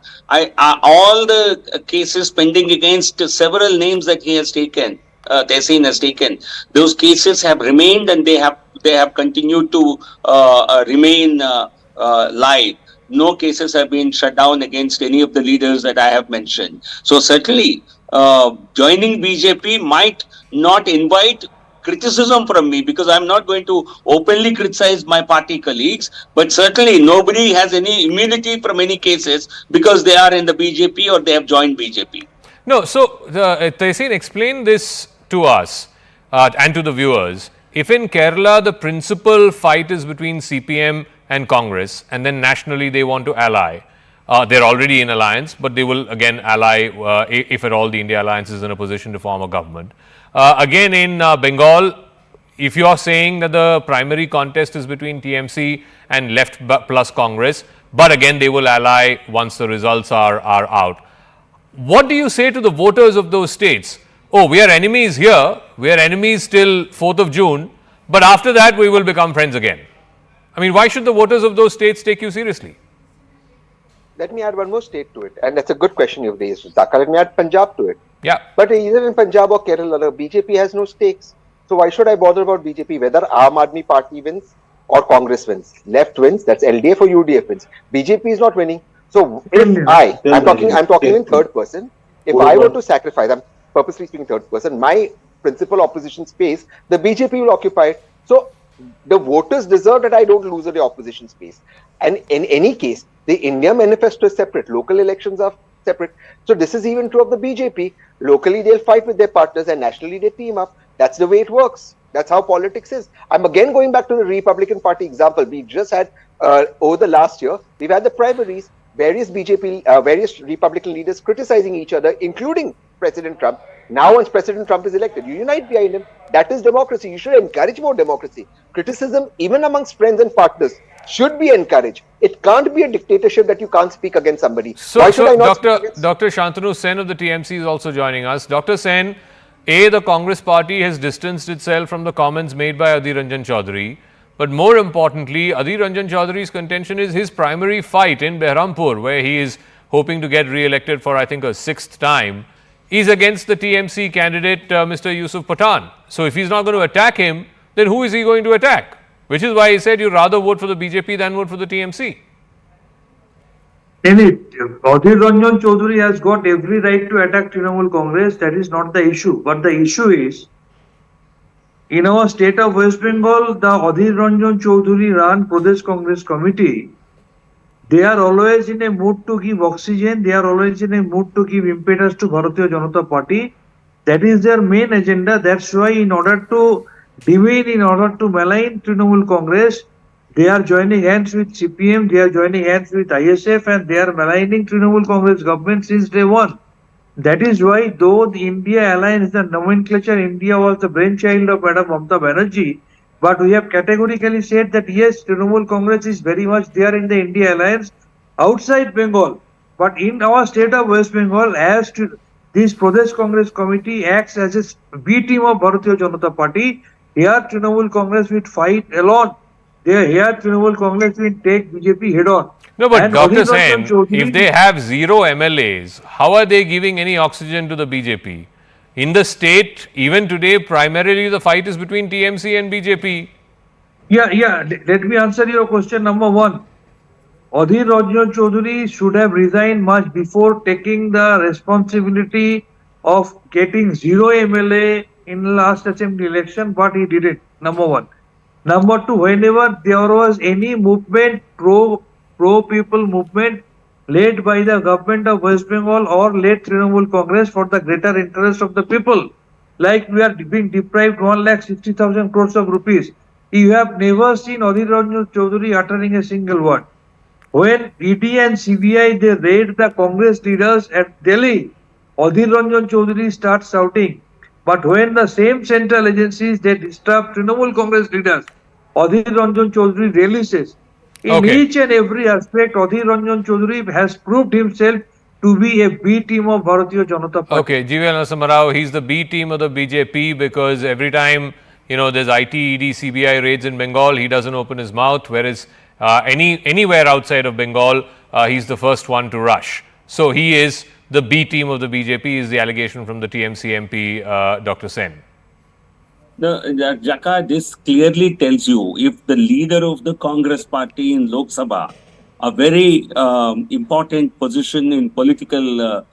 all the cases pending against several names that he has taken, Tehseen has taken, those cases have remained and they have continued to remain live. No cases have been shut down against any of the leaders that I have mentioned. So certainly, joining BJP might not invite criticism from me, because I'm not going to openly criticize my party colleagues, but certainly nobody has any immunity from any cases because they are in the BJP or they have joined BJP. No, so Tehseen, explain this to us and to the viewers. If in Kerala the principal fight is between CPM and Congress, and then nationally they want to ally, they're already in alliance, but they will again ally if at all the India Alliance is in a position to form a government. Again in Bengal, if you are saying that the primary contest is between TMC and Left plus Congress, but again they will ally once the results are out. What do you say to the voters of those states? Oh, we are enemies here, we are enemies till 4th of June, but after that we will become friends again. I mean, why should the voters of those states take you seriously? Let me add one more state to it, and that's a good question you've raised, Zaka. Let me add Punjab to it. Yeah. But either in Punjab or Kerala, BJP has no stakes. So why should I bother about BJP? Whether Aam Aadmi Party wins or Congress wins, left wins, that's LDF or UDF wins. BJP is not winning. So if I'm talking in third person. If I were to sacrifice, I'm purposely speaking third person, my principal opposition space, the BJP will occupy it. So The voters deserve that I don't lose the opposition space. And in any case, the India manifesto is separate. Local elections are separate. So this is even true of the BJP. Locally, they'll fight with their partners and nationally they team up. That's the way it works. That's how politics is. I'm again going back to the Republican Party example. We just had, over the last year, we've had the primaries, various various Republican leaders criticizing each other, including President Trump. Now, once President Trump is elected, you unite behind him. That is democracy. You should encourage more democracy. Criticism, even amongst friends and partners, should be encouraged. It can't be a dictatorship that you can't speak against somebody. Why should I not Dr. Shantanu Sen of the TMC is also joining us. Dr. Sen, the Congress party has distanced itself from the comments made by Adhir Ranjan Chaudhary. But more importantly, Adhir Ranjan Chaudhary's contention is his primary fight in Behrampur, where he is hoping to get re-elected for, I think, a sixth time, is against the TMC candidate, Mr. Yusuf Pathan. So if he's not going to attack him, then who is he going to attack? Which is why he said you'd rather vote for the BJP than vote for the TMC. Adhir Ranjan Chaudhary has got every right to attack Trinamool Congress. That is not the issue. But the issue is, in our state of West Bengal, the Adhir Ranjan Chaudhary run Pradesh Congress Committee, they are always in a mood to give oxygen. They are always in a mood to give impetus to Bharatiya Janata Party. That is their main agenda. That's why in order to demean, in order to malign Trinamool Congress, they are joining hands with CPM, they are joining hands with ISF, and they are maligning Trinamool Congress government since day one. That is why, though the India alliance, the nomenclature India was the brainchild of Madam Mamata Banerjee, but we have categorically said that yes, Trinamool Congress is very much there in the India alliance outside Bengal. But in our state of West Bengal, as to this Pradesh Congress Committee acts as a B team of Bharatiya Janata Party, here Trinamool Congress will fight alone. Here Trinamool Congress will take BJP head on. No, but Dr. Sen, if they have 0 MLAs, how are they giving any oxygen to the BJP? In the state, even today, primarily the fight is between TMC and BJP. Yeah. Let me answer your question. Number one, Adhir Ranjan Chaudhary should have resigned much before taking the responsibility of getting 0 MLA in the last assembly election, but he did it. Number one. Number two, whenever there was any movement, pro-people movement led by the government of West Bengal or led Trinamool Congress for the greater interest of the people, like we are being deprived 1,60,000 crores of rupees, you have never seen Adhir Ranjan Chaudhary uttering a single word. When ED and CBI, they raid the Congress leaders at Delhi, Adhir Ranjan Chaudhary starts shouting. But when the same central agencies, they disturb Trinamool Congress leaders, Adhir Ranjan Chaudhary releases. In each and every aspect, Adhir Ranjan Chaudhary has proved himself to be a B team of Bharatiya Janata Party. Okay, GVL Narasimha, he's the B team of the BJP because every time, there's IT, ED, CBI raids in Bengal, he doesn't open his mouth, whereas anywhere outside of Bengal, he's the first one to rush. So he is the B team of the BJP, is the allegation from the TMC MP, Dr. Sen. Jaka, this clearly tells you if the leader of the Congress party in Lok Sabha, a very important position in political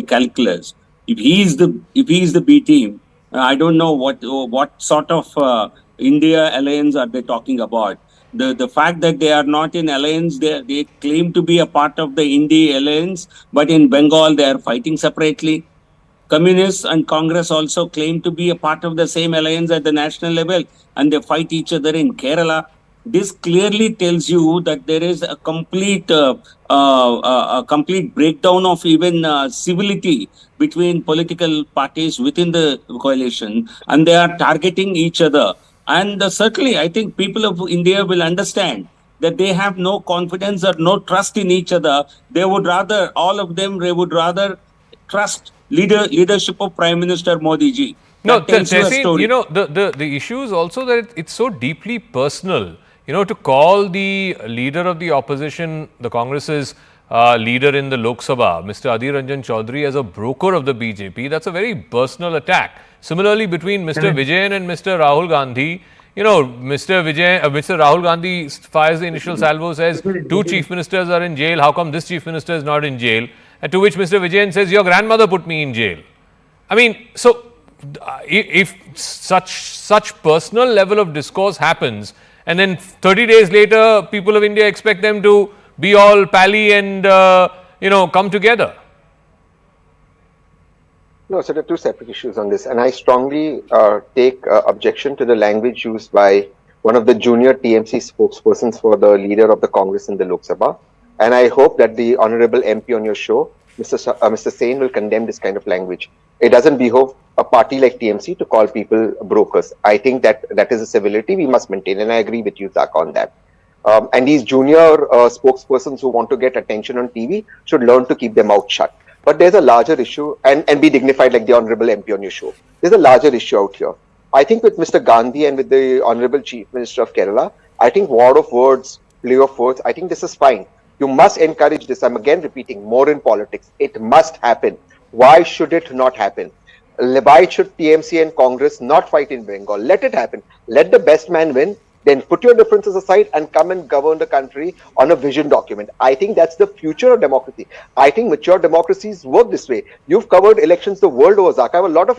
calculus, if he is the B team, I don't know what sort of India alliance are they talking about. The fact that they are not in alliance, they claim to be a part of the India alliance, but in Bengal they are fighting separately. Communists and Congress also claim to be a part of the same alliance at the national level, and they fight each other in Kerala. This clearly tells you that there is a complete breakdown of even civility between political parties within the coalition, and they are targeting each other. And certainly, I think people of India will understand that they have no confidence or no trust in each other. They would rather, all of them, they would rather trust leadership of Prime Minister Modi ji. No, the issue is also that it's so deeply personal. To call the leader of the opposition, the Congress's leader in the Lok Sabha, Mr. Adhir Ranjan Chaudhary, as a broker of the BJP, that's a very personal attack. Similarly, between Mr. Vijayan and Mr. Rahul Gandhi, Mr. Rahul Gandhi fires the initial salvo, says 2 chief ministers are in jail. How come this chief minister is not in jail? And to which Mr. Vijayan says, your grandmother put me in jail. I mean, so if such personal level of discourse happens, and then 30 days later, people of India expect them to be all pally and come together. No, so there are two separate issues on this, and I strongly take objection to the language used by one of the junior TMC spokespersons for the leader of the Congress in the Lok Sabha, and I hope that the honorable MP on your show, Mr. Sain, will condemn this kind of language. It doesn't behove a party like TMC to call people brokers. I think that is a civility we must maintain, and I agree with you, Zaka, on that. And these junior spokespersons who want to get attention on TV should learn to keep their mouth shut. But there's a larger issue, and be dignified like the honorable MP on your show. There's a larger issue out here. I think with Mr. Gandhi and with the honorable Chief Minister of Kerala, I think war of words, play of words, I think this is fine. You must encourage this. I'm again repeating, more in politics. It must happen. Why should it not happen? Why should TMC and Congress not fight in Bengal? Let it happen. Let the best man win. Then put your differences aside and come and govern the country on a vision document. I think that's the future of democracy. I think mature democracies work this way. You've covered elections the world over, Zaka. I have a lot of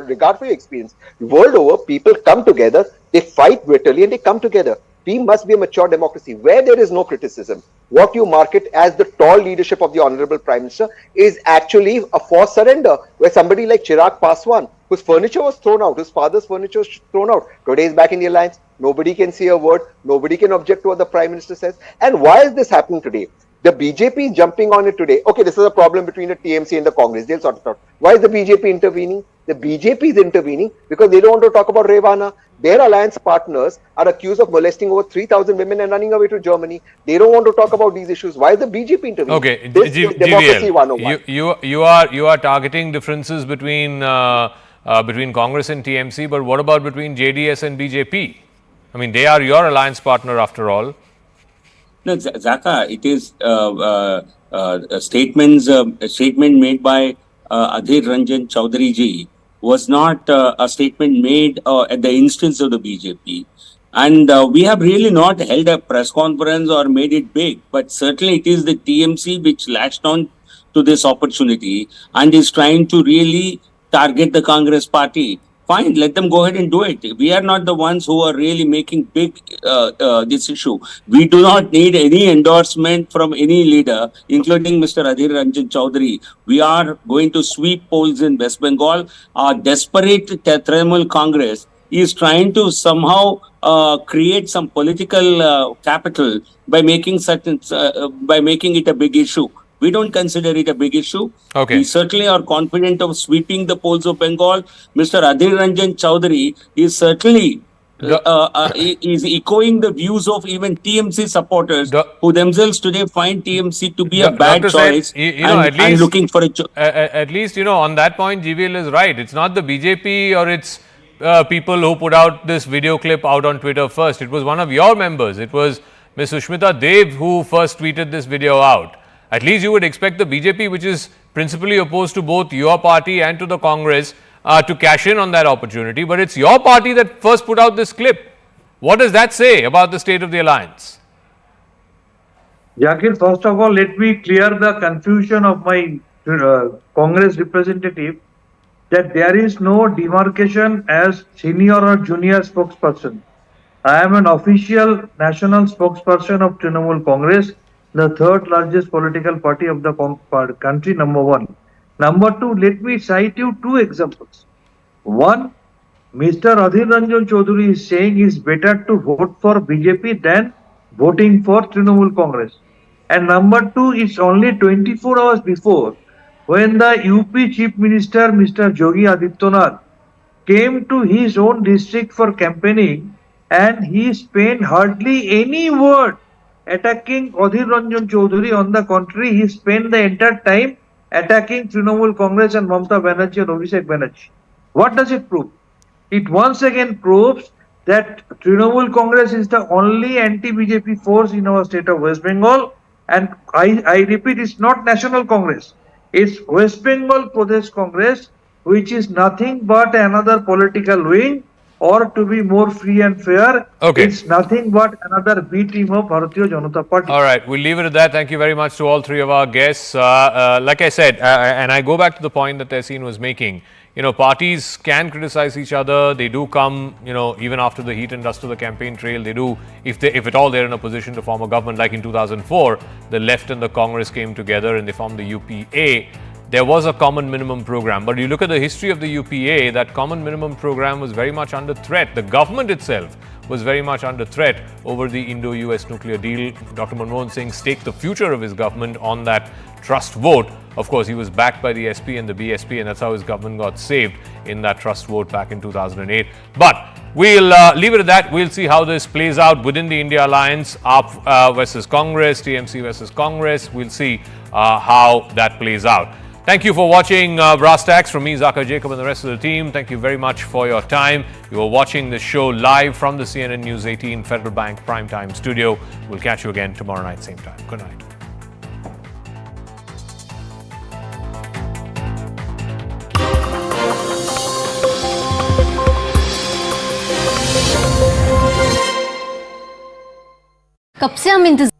regard for your experience. World over, people come together, they fight bitterly, and they come together. We must be a mature democracy where there is no criticism. What you market as the tall leadership of the Honorable Prime Minister is actually a forced surrender, where somebody like Chirag Paswan, whose furniture was thrown out, his father's furniture was thrown out, today is back in the alliance. Nobody can say a word. Nobody can object to what the Prime Minister says. And why is this happening today? The BJP is jumping on it today. Okay, this is a problem between the TMC and the Congress. They'll sort it out. Why is the BJP intervening? The BJP is intervening because they don't want to talk about Revana. Their alliance partners are accused of molesting over 3,000 women and running away to Germany. They don't want to talk about these issues. Why is the BJP intervening? Okay, this is democracy 101. You are targeting differences between Congress and TMC, but what about between JDS and BJP? I mean, they are your alliance partner after all. No, Zaka, it is a statement made by Adhir Ranjan Chaudhary ji was not a statement made at the instance of the BJP. And we have really not held a press conference or made it big, but certainly it is the TMC which latched on to this opportunity and is trying to really target the Congress party. Fine, let them go ahead and do it. We are not the ones who are really making big this issue. We do not need any endorsement from any leader, including Mr. Adhir Ranjan Chaudhary. We are going to sweep polls in West Bengal. Our desperate Trinamool Congress is trying to somehow create some political capital by making it a big issue. We don't consider it a big issue. Okay. We certainly are confident of sweeping the polls of Bengal. Mr. Adhir Ranjan Chaudhary is certainly is echoing the views of even TMC supporters who themselves today find TMC to be a bad Dr. choice and looking for a at least, on that point, GVL is right. It's not the BJP or it's people who put out this video clip out on Twitter first. It was one of your members. It was Ms. Sushmita Dev who first tweeted this video out. At least you would expect the BJP, which is principally opposed to both your party and to the Congress, to cash in on that opportunity. But it's your party that first put out this clip. What does that say about the state of the alliance? Zakir, first of all, let me clear the confusion of my Congress representative that there is no demarcation as senior or junior spokesperson. I am an official national spokesperson of Trinamool Congress, the third largest political party of the country, number one. Number two, let me cite you two examples. One, Mr. Adhir Ranjan Chaudhary is saying it's better to vote for BJP than voting for Trinamool Congress. And number two, it's only 24 hours before when the UP Chief Minister, Mr. Yogi Adityanath, came to his own district for campaigning and he spent hardly any word attacking Adhir Ranjan Chaudhary. On the contrary, he spent the entire time attacking Trinamool Congress and Mamata Banerjee and Abhishek Banerjee. What does it prove? It once again proves that Trinamool Congress is the only anti-BJP force in our state of West Bengal. And I repeat, it's not National Congress. It's West Bengal Pradesh Congress, which is nothing but another political wing, or to be more free and fair, it's nothing but another B team of Bharatiya Janata Party. All right, we'll leave it at that. Thank you very much to all three of our guests. Like I said, and I go back to the point that Tehseen was making, parties can criticize each other. They do come, even after the heat and dust of the campaign trail, they do, if at all they're in a position to form a government. Like in 2004, the left and the Congress came together and they formed the UPA. There was a common minimum program, but you look at the history of the UPA, that common minimum program was very much under threat. The government itself was very much under threat over the Indo-US nuclear deal. Dr. Manmohan Singh staked the future of his government on that trust vote. Of course, he was backed by the SP and the BSP, and that's how his government got saved in that trust vote back in 2008. But we'll leave it at that. We'll see how this plays out within the India Alliance, AAP versus Congress, TMC versus Congress. We'll see how that plays out. Thank you for watching Brass Tacks from me, Zakir Jacob, and the rest of the team. Thank you very much for your time. You are watching this show live from the CNN News 18 Federal Bank Primetime Studio. We'll catch you again tomorrow night, same time. Good night. कब से हम इंतजार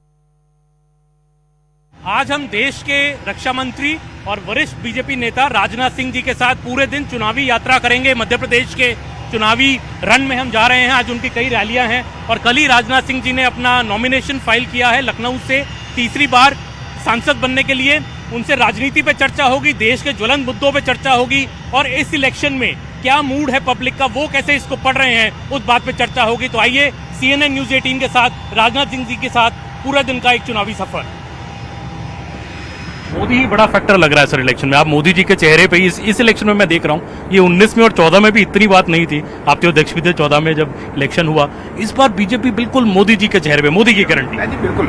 आज हम देश के रक्षा मंत्री और वरिष्ठ बीजेपी नेता राजनाथ सिंह जी के साथ पूरे दिन चुनावी यात्रा करेंगे। मध्य प्रदेश के चुनावी रण में हम जा रहे हैं। आज उनकी कई रैलियां हैं और कल ही राजनाथ सिंह जी ने अपना नॉमिनेशन फाइल किया है। लखनऊ से तीसरी बार सांसद बनने के लिए उनसे राजनीति पे चर्चा होगी, देश के ज्वलंत मुद्दों पे चर्चा होगी और इस इलेक्शन में क्या मूड है पब्लिक का, वो कैसे इसको पढ़ रहे हैं, उस बात पे चर्चा होगी। तो आइए CNN न्यूज 18 के साथ राजनाथ सिंह जी के साथ पूरा दिन का एक चुनावी सफर। मोदी ही बड़ा फैक्टर लग रहा है सर इलेक्शन में। आप मोदी जी के चेहरे पे इस इलेक्शन में मैं देख रहा हूँ, ये 19 में और 14 में भी इतनी बात नहीं थी। आप तो अध्यक्ष भी थे 14 में जब इलेक्शन हुआ। इस बार बीजेपी बिल्कुल मोदी जी के चेहरे पे, मोदी की गारंटी। बिल्कुल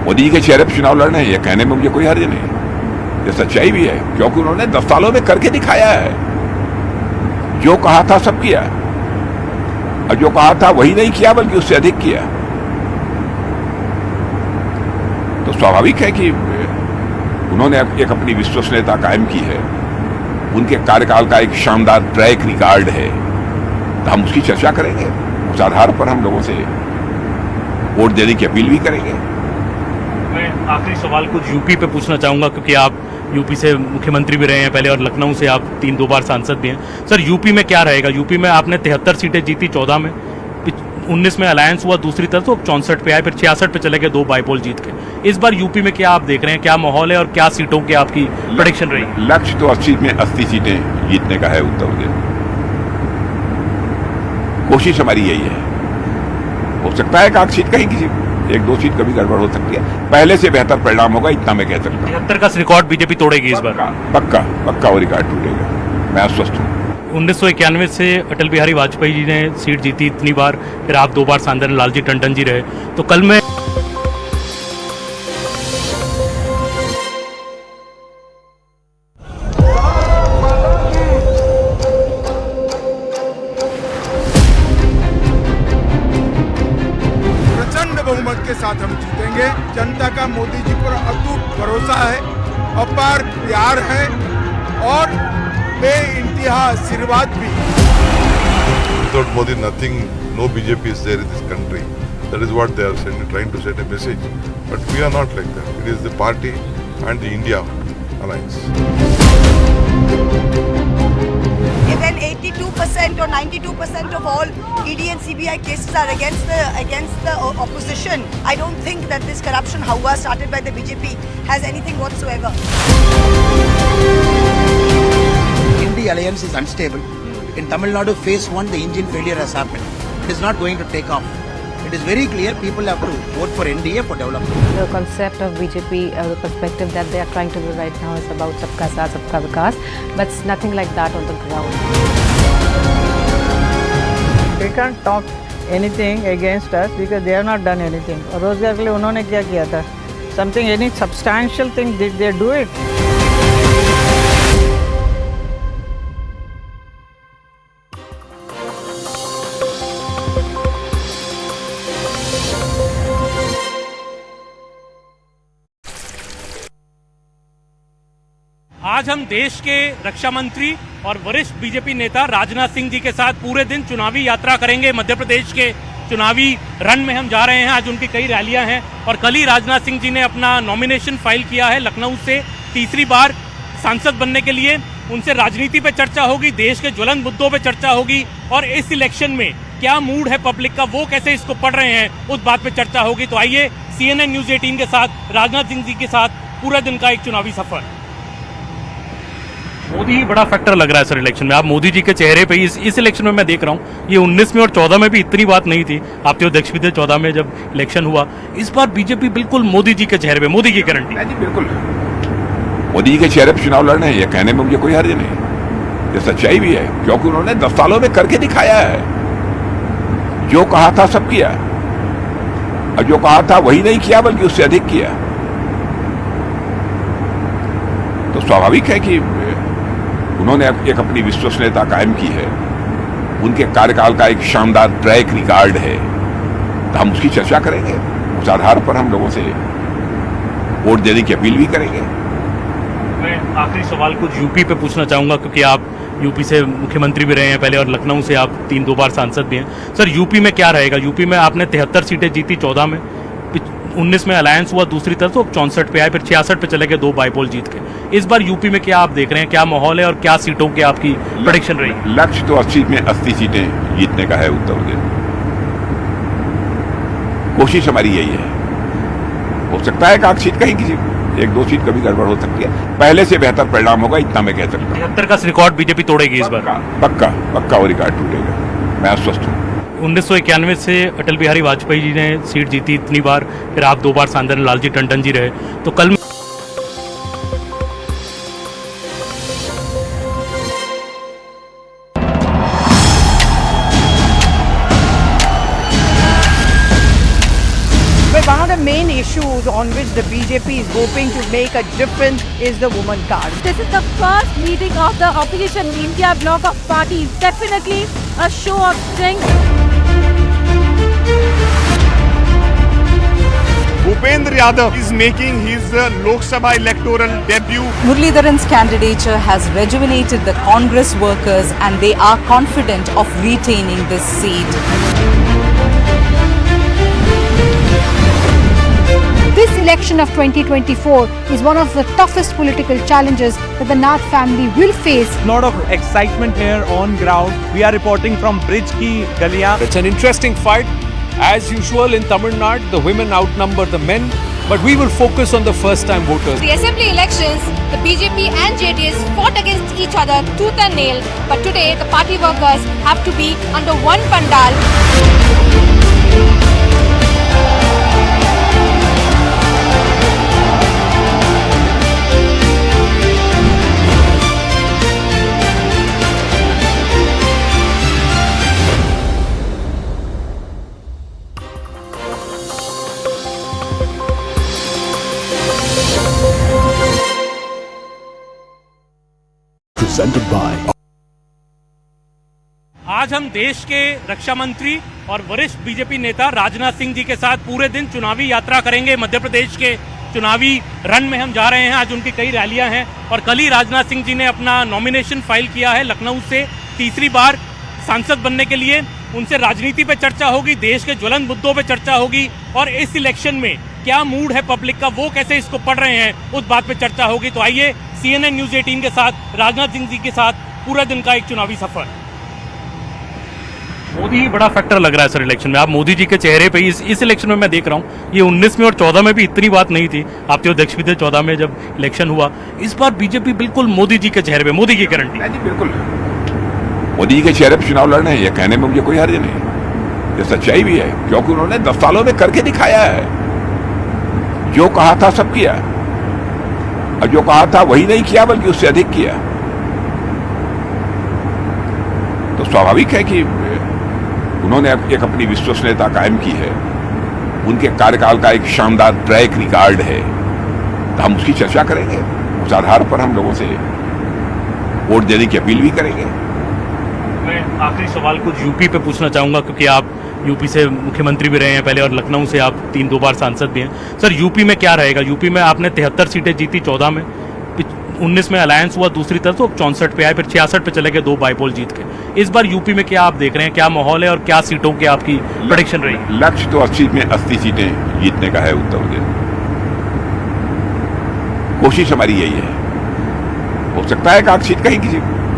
मोदी जी के चेहरे पे चुनाव लड़ना है, ये कहने में मुझे कोई हर्ज नहीं। ये सच्चाई भी है क्योंकि उन्होंने 10 सालों में करके दिखाया है। जो कहा था सब किया और जो कहा था वही नहीं किया बल्कि उससे अधिक किया। तो स्वाभाविक है कि उन्होंने एक अपनी विश्वसनीयता कायम की है। उनके कार्यकाल का एक शानदार ट्रैक रिकॉर्ड है, तो हम उसकी चर्चा करेंगे। उस आधार पर हम लोगों से वोट देने की अपील भी करेंगे। मैं आखिरी सवाल कुछ यूपी पे पूछना चाहूंगा क्योंकि आप यूपी से मुख्यमंत्री भी रहे हैं पहले और लखनऊ से आप 2 बार सांसद भी हैं। सर यूपी में क्या रहेगा? यूपी में आपने 73 सीटें जीती 14 में, 19 में अलायंस हुआ दूसरी तरफ तो 64 पे आए, फिर 66 पे चले गए 2 बाईपोल जीत के। इस बार यूपी में क्या आप देख रहे हैं, क्या माहौल है और क्या सीटों की आपकी प्रेडिक्शन रही? लक्ष्य तो 80 सीटें जीतने का है उत्तर प्रदेश। कोशिश हमारी यही है। हो सकता है कि 8 सीट कहीं किसी 1-2 सीट कभी गड़बड़ हो सकती है। पहले से बेहतर परिणाम होगा, इतना मैं कह सकता हूँ। 73 का रिकॉर्ड बीजेपी तोड़ेगी इस बार? पक्का वो रिकॉर्ड टूटेगा, मैं आश्वस्त हूँ। 1991 से अटल बिहारी वाजपेयी जी ने सीट जीती इतनी बार, फिर आप 2 बार सांसद, लालजी टंडन जी रहे। तो कल मैं प्रचंड बहुमत के साथ हम जीतेंगे। जनता का मोदी जी पर अटूट भरोसा है, अपार प्यार है और बेइंतहा आशीर्वाद भी। Without Modi, nothing, no BJP is there in this country. That is what they are trying to send a message. But we are not like that. It is the party and the India alliance. When 82% or 92% of all ED and CBI cases are against the opposition, I don't think that this corruption hauwa started by the BJP has anything whatsoever. India alliance is unstable. In Tamil Nadu, phase 1, the engine failure has happened. It is not going to take off. It is very clear people have to vote for NDA for development. The concept of BJP, the perspective that they are trying to do right now is about Sabka Saath, Sabka Vikas, but it's nothing like that on the ground. They can't talk anything against us because they have not done anything. रोजगार के लिए उन्होंने क्या किया था? Something, any substantial thing, did they do it? आज हम देश के रक्षा मंत्री और वरिष्ठ बीजेपी नेता राजनाथ सिंह जी के साथ पूरे दिन चुनावी यात्रा करेंगे। मध्य प्रदेश के चुनावी रण में हम जा रहे हैं। आज उनकी कई रैलियां हैं और कल ही राजनाथ सिंह जी ने अपना नॉमिनेशन फाइल किया है। लखनऊ से तीसरी बार सांसद बनने के लिए उनसे राजनीति पे चर्चा होगी, देश के ज्वलंत मुद्दों पे चर्चा होगी और इस इलेक्शन में क्या मूड है पब्लिक का, वो कैसे इसको पढ़ रहे हैं, उस बात पे चर्चा होगी। तो आइए CNN न्यूज़ 18 के साथ राजनाथ सिंह जी के साथ पूरा दिन का एक चुनावी सफर। मोदी ही बड़ा फैक्टर लग रहा है सर इलेक्शन में। आप मोदी जी के चेहरे पे इस इलेक्शन में मैं देख रहा हूँ, ये 19 में और 14 में भी इतनी बात नहीं थी, आप तो अध्यक्ष भी थे 14 में जब इलेक्शन हुआ। इस बार बीजेपी बिल्कुल मोदी जी के चेहरे पे, मोदी की गारंटी। बिल्कुल मोदी जी के चेहरे पर चुनाव लड़ना है, ये कहने में मुझे कोई हर्ज नहीं, ये सच्चाई भी है, क्योंकि उन्होंने 10 सालों में करके दिखाया है। जो कहा था सब किया, और जो कहा था वही नहीं किया बल्कि उससे अधिक किया। तो स्वाभाविक है कि उन्होंने एक अपनी विश्वसनीयता कायम की है, उनके कार्यकाल का एक शानदार ट्रैक रिकॉर्ड है, तो हम उसकी चर्चा करेंगे, उस आधार पर हम लोगों से वोट देने की अपील भी करेंगे। मैं आखिरी सवाल कुछ यूपी पे पूछना चाहूंगा, क्योंकि आप यूपी से मुख्यमंत्री भी रहे हैं पहले और लखनऊ से आप 2 बार सांसद भी हैं। सर यूपी में क्या रहेगा? यूपी में आपने 73 सीटें जीती 14 में, 19 में अलायंस हुआ दूसरी तरफ तो 64 पे आए, फिर 66 पे चले गए 2 बाईपोल जीत के। इस बार यूपी में क्या आप देख रहे हैं, क्या माहौल है और क्या सीटों की आपकी प्रेडिक्शन रही? लक्ष्य तो 80 में 80 सीटें जीतने का है उत्तर प्रदेश। कोशिश हमारी यही है, हो सकता है कि सीट कहीं किसी 1-2 सीट कभी गड़बड़ हो सकती है, पहले से बेहतर परिणाम होगा, इतना मैं कह सकता हूँ। 73 का रिकॉर्ड बीजेपी तोड़ेगी इस बार? पक्का वो रिकॉर्ड टूटेगा, मैं आश्वस्त हूँ। 1991 से अटल बिहारी वाजपेयी जी ने सीट जीती इतनी बार, फिर आप 2 बार सांसद लालजी टंडन जी रहे, तो कल one of the main issues on which the BJP is hoping to make a difference is the woman card. This is the first meeting of the opposition India bloc of parties. Definitely a show of strength. Bhupendra Yadav is making his Lok Sabha electoral debut. Muralidharan's candidature has rejuvenated the Congress workers and they are confident of retaining this seat. This election of 2024 is one of the toughest political challenges that the Nath family will face. A lot of excitement here on ground. We are reporting from Bridge Ki Galiyan. It's an interesting fight. As usual in Tamil Nadu, the women outnumber the men, but we will focus on the first-time voters. The assembly elections, the BJP and JDS fought against each other tooth and nail, but today the party workers have to be under one pandal. Presented by आज हम देश के रक्षा मंत्री और वरिष्ठ BJP नेता राजनाथ सिंह जी के साथ पूरे दिन चुनावी यात्रा करेंगे। मध्य प्रदेश के चुनावी रण में हम जा रहे हैं, आज उनकी कई रैलियां हैं और कल ही राजनाथ सिंह जी ने अपना नॉमिनेशन फाइल किया है लखनऊ से तीसरी बार सांसद बनने के लिए। उनसे राजनीति पे चर्चा होगी, देश के ज्वलंत मुद्दों पे चर्चा होगी और इस इलेक्शन में क्या मूड है पब्लिक का, वो कैसे इसको पढ़ रहे हैं, उस बात पे चर्चा होगी। तो आइए CNN न्यूज़ 18 के साथ राजनाथ सिंह जी के साथ पूरा दिन का एक चुनावी सफर। मोदी ही बड़ा फैक्टर लग रहा है सर इलेक्शन में। आप मोदी जी के चेहरे पे इस इलेक्शन में मैं देख रहा हूँ, ये 19 में और 14 में भी इतनी बात नहीं थी, आप तो अध्यक्ष भी थे 14 में जब इलेक्शन हुआ। इस बार बीजेपी बिल्कुल मोदी जी के चेहरे पे, मोदी की गारंटी। बिल्कुल मोदी जी के चेहरे पर चुनाव लड़ना है, ये कहने में मुझे कोई हर्ज नहीं, ये सच्चाई भी है, क्योंकि उन्होंने 10 सालों में करके दिखाया है। जो कहा था सब किया, और जो कहा था वही नहीं किया बल्कि उससे अधिक किया। तो स्वाभाविक है कि उन्होंने एक अपनी विश्वसनीयता कायम की है, उनके कार्यकाल का एक शानदार ट्रैक रिकॉर्ड है, तो हम उसकी चर्चा करेंगे, उस आधार पर हम लोगों से वोट देने की अपील भी करेंगे। मैं आखिरी सवाल कुछ यूपी पे पूछना चाहूंगा, क्योंकि आप यूपी से मुख्यमंत्री भी रहे हैं पहले और लखनऊ से आप 2 बार सांसद भी हैं। सर यूपी में क्या रहेगा? यूपी में आपने 73 सीटें जीती 14 में, 19 में अलायंस हुआ दूसरी तरफ तो 64 पे आए, फिर 66 पे चले गए 2 बाईपोल जीत के। इस बार यूपी में क्या आप देख रहे हैं, क्या माहौल है और क्या सीटों की आपकी प्रेडिक्शन रही? लक्ष्य तो 80 में 80 सीटें जीतने का है उत्तर प्रदेश। कोशिश हमारी यही है, हो सकता है एक आध सीट कहीं किसी,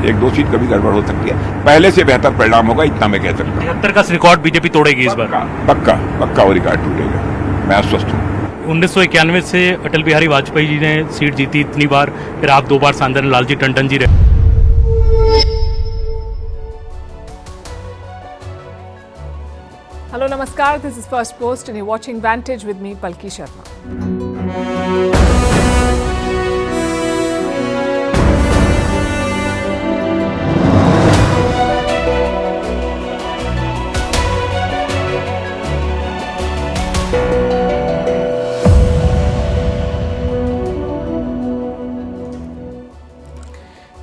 एक दो सीट कभी गड़बड़ हो सकती है, पहले से बेहतर परिणाम होगा, इतना मैं कह सकता हूँ। 73 का रिकॉर्ड बीजेपी तोड़ेगी इस बार। पक्का वो रिकॉर्ड टूटेगा, मैं आश्वस्त हूँ। 1991 से अटल बिहारी वाजपेयी जी ने सीट जीती इतनी बार, फिर आप 2 बार सांसद लालजी टंडन जी रहे। Hello, Namaskar. This is First Post and you're watching Vantage with me, Palki Sharma.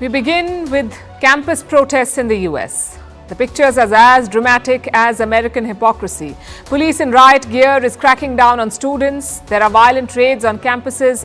We begin with campus protests in the US. The pictures are as dramatic as American hypocrisy. Police in riot gear is cracking down on students. There are violent raids on campuses.